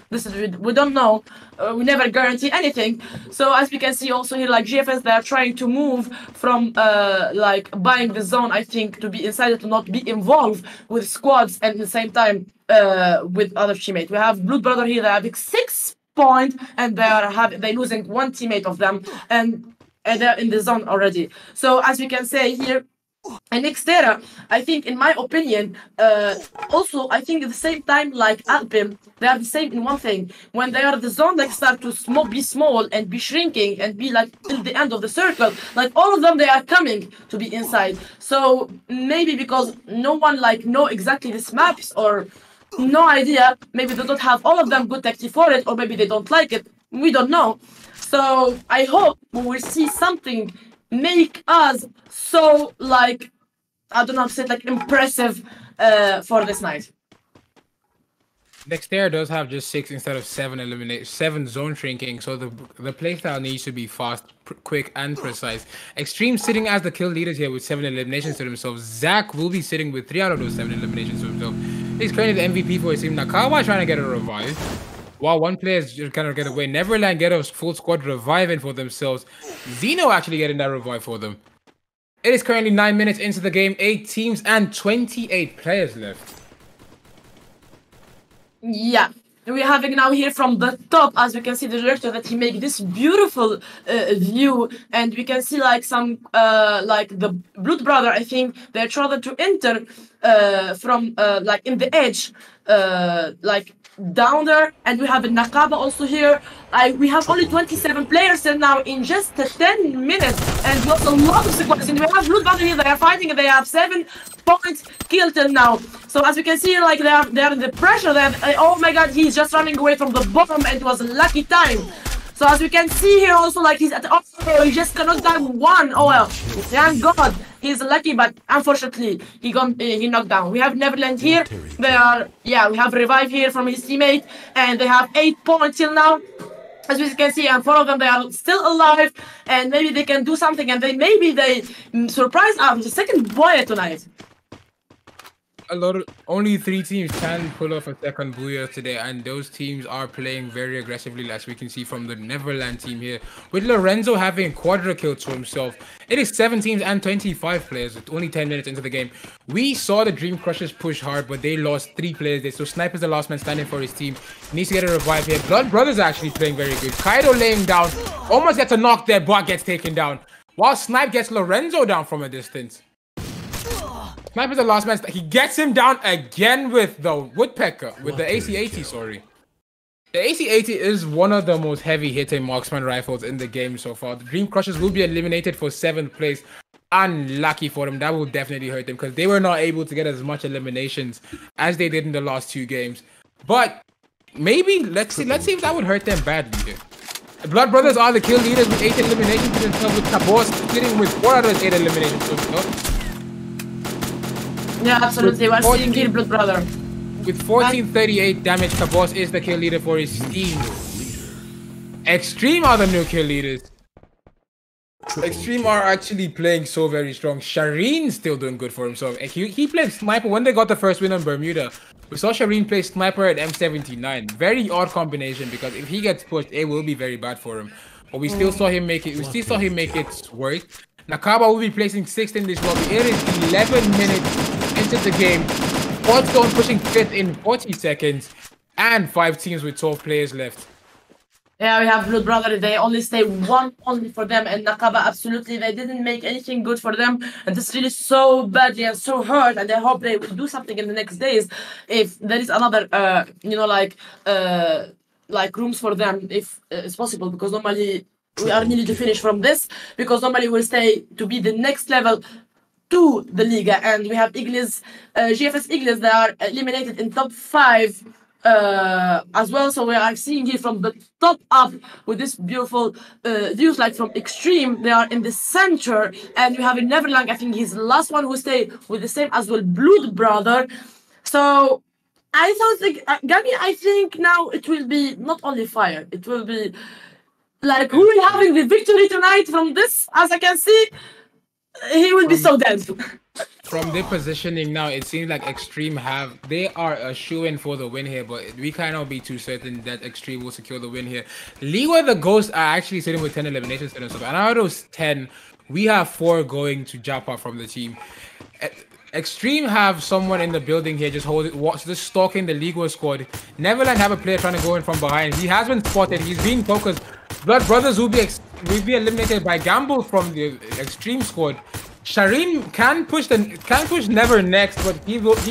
We don't know. We never guarantee anything. So as we can see also here, like GFS, they are trying to move from like buying the zone, I think, to be inside it, to not be involved with squads, and at the same time with other teammates. We have Blood Brother here. They have 6 points, and they losing 1 teammate of them, and they're in the zone already. So as we can say here, And Xterra, I think, in my opinion, also, I think at the same time, like Alpin, they are the same in one thing. When they are the zone, they start to be small and be shrinking and be like till the end of the circle. Like all of them, they are coming to be inside. So maybe because no one like know exactly these maps or no idea, maybe they don't have all of them good tactic for it, or maybe they don't like it. We don't know. So I hope we will see something make us so like I don't know how to say it, like impressive for this night. Dexter does have just 6 instead of 7 zone shrinking, so the playstyle needs to be fast, quick, and precise. Extreme sitting as the kill leaders here with 7 eliminations to themselves. Zach will be sitting with 3 out of those 7 eliminations to himself. He's currently the MVP for his team. Nakawa trying to get a revive, while one player is just kind of get away. Neverland get a full squad reviving for themselves. Zeno actually getting that revive for them. It is currently 9 minutes into the game, 8 teams and 28 players left. Yeah, we're having now here from the top, as we can see the director that he make this beautiful view, and we can see like some like the Blood Brother. I think they're trying to enter from like in the edge, like down there, and we have a Nakaba also here. We have only 27 players till now in just 10 minutes, and lost a lot of sequences. And we have Blood Brother here. They are fighting, and they have 7 points killed till now. So as we can see, like they are in the pressure. Oh my God, he's just running away from the bottom, and it was a lucky time. So as we can see here also, like he's at he just cannot down one. Oh well, thank God he's lucky, but unfortunately he knocked down. We have Neverland here. They are we have Revive here from his teammate, and they have 8 points till now. As we can see, and 4 of them they are still alive, and maybe they can do something, and maybe they surprise the second boy tonight. Only 3 teams can pull off a second Booyah today, and those teams are playing very aggressively, as we can see from the Neverland team here, with Lorenzo having quadra kills to himself. It is 7 teams and 25 players with only 10 minutes into the game. We saw the Dream Crushers push hard, but they lost 3 players there, so Sniper's the last man standing for his team. He needs to get a revive here. Blood Brothers actually playing very good. Kaido laying down, almost gets a knock there, but gets taken down, while Snipe gets Lorenzo down from a distance. Sniper's the last man. He gets him down again with the Woodpecker, with the AC-80, sorry. The AC-80 is one of the most heavy-hitting marksman rifles in the game so far. The Dream Crushers will be eliminated for 7th place. Unlucky for them. That will definitely hurt them, because they were not able to get as much eliminations as they did in the last 2 games. But maybe, let's see if that would hurt them badly here. The Blood Brothers are the kill leaders with 8 eliminations to themselves, with Cabos sitting with 4 out of 8 eliminations to himself. Yeah, absolutely. We're seeing here Blood Brother. With 1438 damage, Cabos is the kill leader for his team. Extreme are the new kill leaders. Extreme are actually playing so very strong. Shireen's still doing good for himself. He played Sniper when they got the first win on Bermuda. We saw Shireen play Sniper at M79. Very odd combination, because if he gets pushed, it will be very bad for him. But we still saw him make it. We still saw him make it work. Nakaba will be placing 6th in this lobby. It is 11 minutes into the game. Hotstone pushing 5th in 40 seconds, and 5 teams with 12 players left. Yeah, we have Blood Brother. They only stay 1 only for them, and Nakaba absolutely they didn't make anything good for them, and this really so badly and so hurt. And I hope they will do something in the next days if there is another like rooms for them if it's possible, because normally we are nearly to finish from this, because normally we'll stay to be the next level to the Liga, and we have Iglis, GFS Iglis, they are eliminated in top 5 as well. So we are seeing here from the top up with this beautiful views, like from Extreme, they are in the center, and we have in Neverland, I think he's the last one who stay with the same as well, Blood Brother. So I don't think, Gabby, I think now it will be not only fire, it will be like who will having the victory tonight from this. As I can see, he will be so dead. From their positioning now, it seems like Extreme they are a shoo-in for the win here, but we cannot be too certain that Extreme will secure the win here. Liwa the Ghost are actually sitting with 10 eliminations to themselves, and out of those 10, we have 4 going to Japa from the team. Extreme have someone in the building here just stalking the Liga squad. Neverland have a player trying to go in from behind. He has been spotted. He's being focused. Blood Brothers will be eliminated by Gamble from the Extreme squad. Shireen can push Never next, but he looked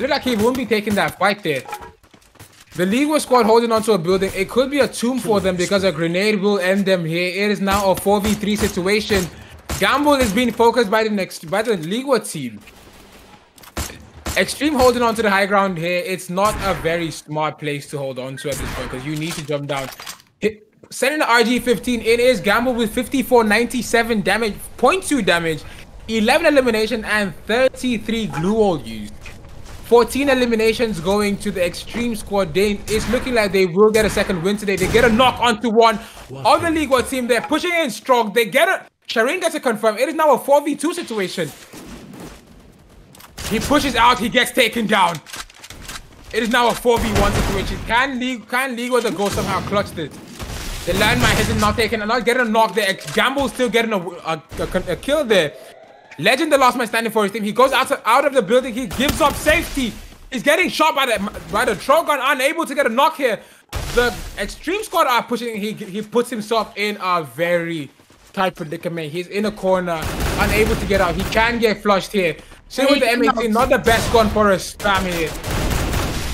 like he won't be taking that fight there. The League squad holding onto a building. It could be a tomb for them because a grenade will end them here. It is now a 4v3 situation. Gamble is being focused by the League team. Extreme holding on to the high ground here. It's not a very smart place to hold on to at this point because you need to jump down. Sending the RG-15, it is Gamble with 5497 damage, 0.2 damage, 11 elimination, and 33 glue wall used. 14 eliminations going to the Extreme squad. It's looking like they will get a second win today. They get a knock onto one of the League team. They're pushing in strong. They get it. Shireen gets it confirmed. It is now a 4v2 situation. He pushes out. He gets taken down. It is now a 4v1 situation. Can League the goal somehow clutch it? The landmine isn't not taken. Not getting a knock there. Gamble's still getting a kill there. Legend, the last man standing for his team. He goes out of the building. He gives up safety. He's getting shot by the Trogon. Unable to get a knock here. The Extreme squad are pushing. He puts himself in a very tight predicament. He's in a corner, unable to get out. He can get flushed here. Same with the M18. Not the best gun for a spam here.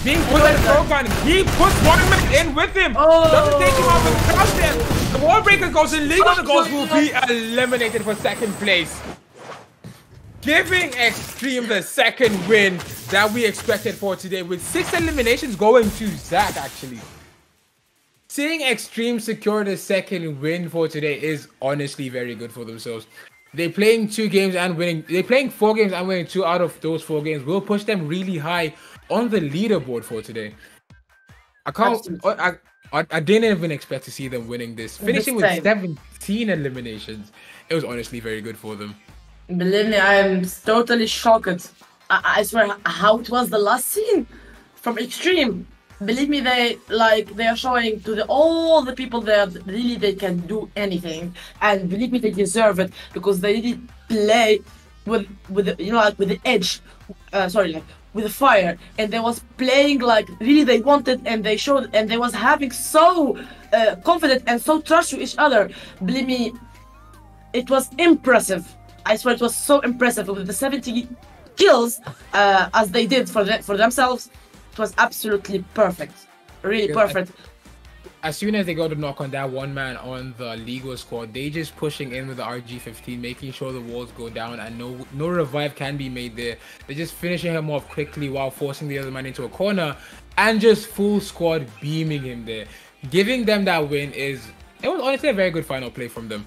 Being put on the Trogon. He puts one man in with him. Doesn't take him out with the crouch there. The wall breaker goes in. League of the Goals will be eliminated for second place. Giving Extreme the second win that we expected for today, with 6 eliminations going to Zach, actually. Seeing Extreme secure the second win for today is honestly very good for themselves. They're playing 2 games and winning. They're playing 4 games and winning 2 out of those 4 games. Will push them really high on the leaderboard for today. I didn't even expect to see them winning this. Finishing with 17 eliminations. It was honestly very good for them. Believe me, I am totally shocked. I swear how it was the last scene from Extreme. Believe me, they are showing to all the people that really they can do anything, and believe me, they deserve it because they really play with the, with the edge. With the fire, and they was playing like really they wanted, and they showed, and they was having so confident and so trust to each other. Believe me, it was impressive. I swear it was so impressive with the 70 kills as they did for themselves. It was absolutely perfect, really perfect. As soon as they go to knock on that one man on the Legal squad, they just pushing in with the RG-15, making sure the walls go down and no revive can be made there. They're just finishing him off quickly while forcing the other man into a corner and just full squad beaming him there. Giving them that win it was honestly a very good final play from them.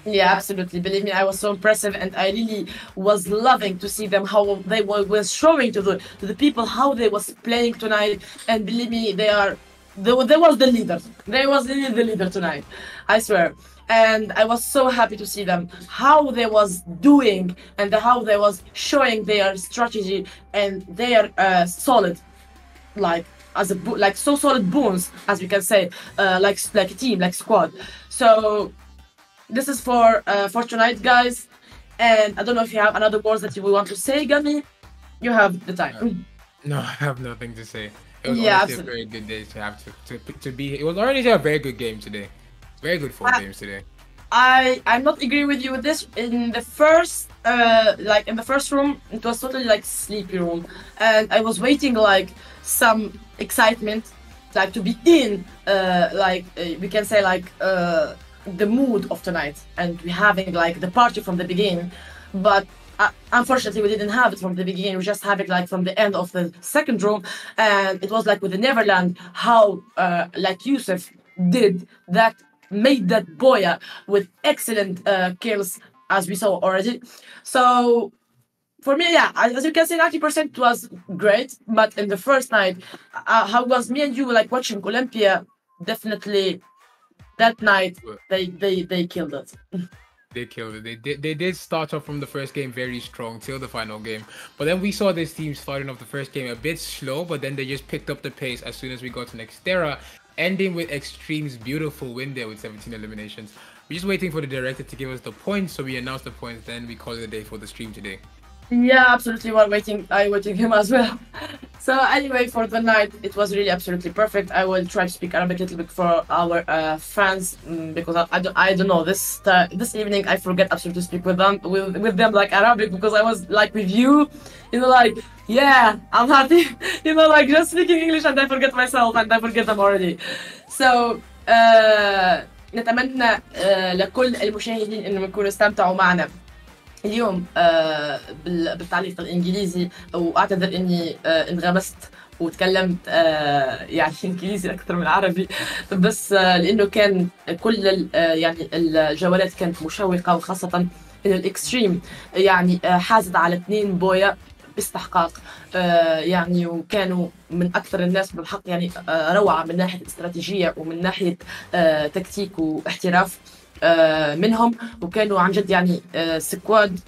Yeah, absolutely. Believe me, I was so impressive, and I really was loving to see them how they were showing to the people how they was playing tonight. And believe me, they was the leaders. They was really the leader tonight, I swear. And I was so happy to see them how they was doing and how they was showing their strategy and their solid, so solid bones, as we can say, like a team, like squad. So this is for tonight, guys. And I don't know if you have another words that you would want to say, Gummy. You have the time. No, I have nothing to say. It was honestly a very good day to have to be here. It was already a very good game today. Very good 4 games today. I'm not agree with you with this. In the first in the first room, it was totally like sleepy room, and I was waiting like some excitement, like to be in we can say the mood of tonight, and we having like the party from the beginning, but unfortunately we didn't have it from the beginning. We just have it like from the end of the second room, and it was like with the Neverland how like Yusuf did that, made that Boya with excellent kills as we saw already. So for me, yeah, as you can see, 90% was great, but in the first night, how was me and you like watching Olympia? Definitely that night they killed it. They killed it. They did start off from the first game very strong till the final game, but then we saw this team starting off the first game a bit slow, but then they just picked up the pace as soon as we got to Nextera, ending with Extreme's beautiful win there with 17 eliminations. We're just waiting for the director to give us the points, so we announce the points, then we call it a day for the stream today. Yeah, absolutely. While waiting, I waiting him as well. So anyway, for the night, it was really absolutely perfect. I will try to speak Arabic a little bit for our fans because I don't know this evening I forget absolutely to speak with them like Arabic because I was like with you know, like yeah, I'm happy, you know, like just speaking English and I forget myself and I forget them already. So نتمنى لكل المشاهدين انهم يكونوا استمتعوا معنا اليوم بالتعليق الانجليزي، واعتذر اني انغمست وتكلمت يعني انجليزي اكثر من عربي، بس لانه كان كل يعني الجولات كانت مشوقه، وخاصه ان الاكستريم يعني حازت على 2 بويا باستحقاق، يعني وكانوا من اكثر الناس بالحق يعني روعه من ناحيه استراتيجيه ومن ناحيه تكتيك واحتراف منهم، وكانوا عن جد يعني سكواد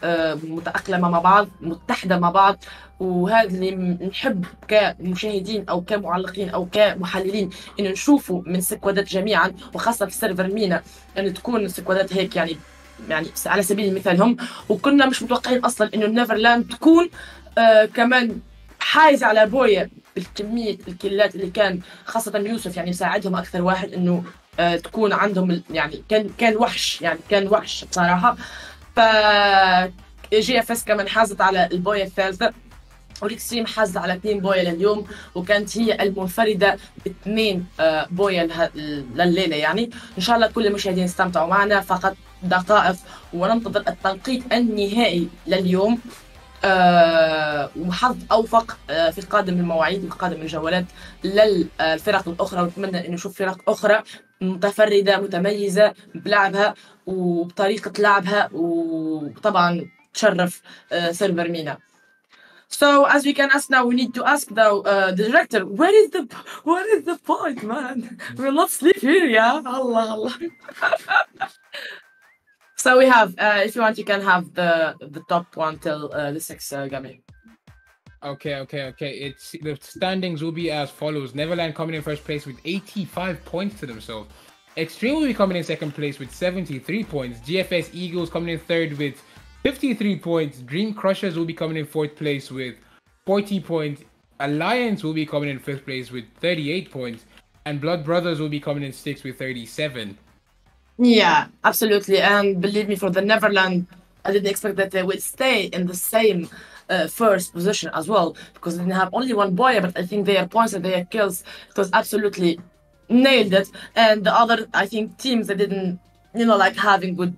متأقلمة مع بعض، متحدة مع بعض، وهذا اللي نحب كمشاهدين او كمعلقين او كمحللين انه نشوفوا من سكوادات جميعا، وخاصه في سيرفر مينا انه تكون السكوادات هيك يعني على سبيل المثال هم، وكنا مش متوقعين اصلا انه النيفرلاند تكون كمان حايز على بويا بالكمية الكيلات اللي كان، خاصة يوسف يعني مساعدهم أكثر واحد إنه تكون عندهم يعني كان وحش، يعني كان وحش بصراحة. ف جي اف اس كمان حازت على البويا الثالثة، والاكستريم حاز على 2 بويا لليوم، وكانت هي المنفردة ب2 بويا لليلة. يعني إن شاء الله كل المشاهدين استمتعوا معنا، فقط دقائق وننتظر التنقيط النهائي لليوم. وحظ اوفق في قادم المواعيد وقادم الجولات للفرق الاخرى، ونتمنى انه نشوف فرق اخرى متفرده متميزه بلعبها وبطريقه لعبها، وطبعا تشرف سيرفر مينا. So as we can ask now, we need to ask the director, where is the point, man? We'll not sleep here, yeah? Allah, Allah. So we have, if you want, you can have the top one till the 6, Gami. Okay. It's the standings will be as follows: Neverland coming in first place with 85 points to themselves. Extreme will be coming in second place with 73 points. GFS Eagles coming in third with 53 points. Dream Crushers will be coming in fourth place with 40 points. Alliance will be coming in fifth place with 38 points. And Blood Brothers will be coming in sixth with 37. Yeah, absolutely. And believe me, for the Neverland, I didn't expect that they would stay in the same first position as well, because they didn't have only 1 boy, but I think their points and their kills, it was absolutely nailed it. And the other, I think, teams that didn't, you know, like having good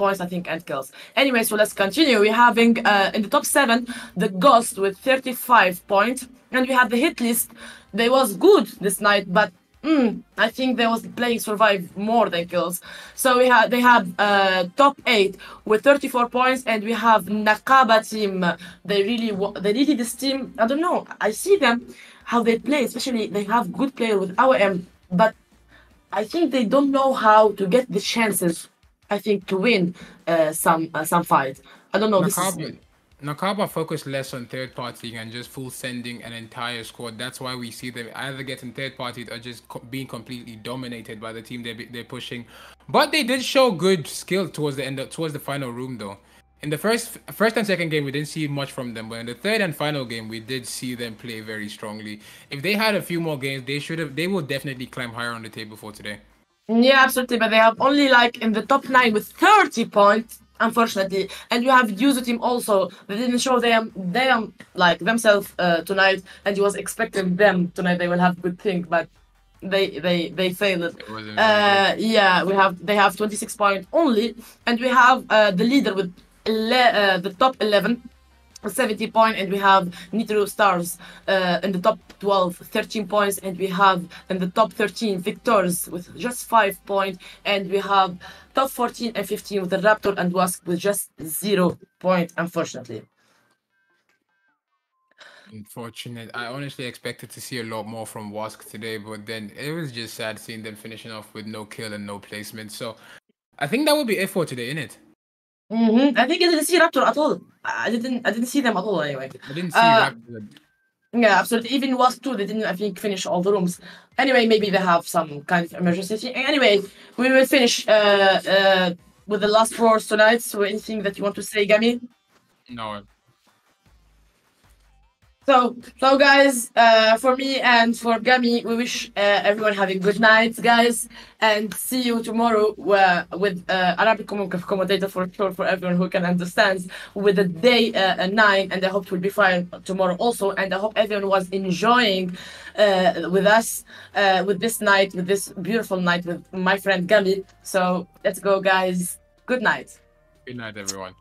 points, I think, and kills. Anyway, so let's continue. We're having in the top 7 the Ghost with 35 points, and we have the hit list. They was good this night, but I think they was playing survive more than kills. So they have top 8 with 34 points, and we have Nakaba team. They really this team. I don't know. I see them how they play. Especially they have good player with AOM, but I think they don't know how to get the chances. I think to win some fight. I don't know. Nakaba focus less on third partying and just full sending an entire squad. That's why we see them either getting third partied or just being completely dominated by the team they're pushing. But they did show good skill towards the final room though. In the first and second game we didn't see much from them, but in the third and final game we did see them play very strongly. If they had a few more games, they will definitely climb higher on the table for today. Yeah, absolutely. But they have only like in the top 9 with 30 points, unfortunately. And you have Yuzu team also. They didn't show them like themselves tonight, and you was expecting them tonight they will have good things, but they failed it. Yeah, they have 26 points only, and we have the leader with the top 11 70 points, and we have Nitro Stars in the top 12 13 points, and we have in the top 13 Victors with just 5 points, and we have top 14 and 15 with the Raptor and Wask with just 0 points, unfortunately. Unfortunate. I honestly expected to see a lot more from Wask today, but then it was just sad seeing them finishing off with no kill and no placement. So I think that would be it for today, innit? I think I didn't see Raptor at all. I didn't see them at all anyway. I didn't see Raptor. Yeah, absolutely. Even Wask too, they didn't, I think, finish all the rooms. Anyway, maybe they have some kind of emergency. Anyway, we will finish with the last roars tonight. So anything that you want to say, Gami? No. So guys, for me and for Gami, we wish everyone having good night, guys, and see you tomorrow with Arabic commentator for sure for everyone who can understand with the day 9, and I hope it will be fine tomorrow also, and I hope everyone was enjoying with us with this night, with this beautiful night with my friend Gami. So let's go, guys. Good night. Good night, everyone.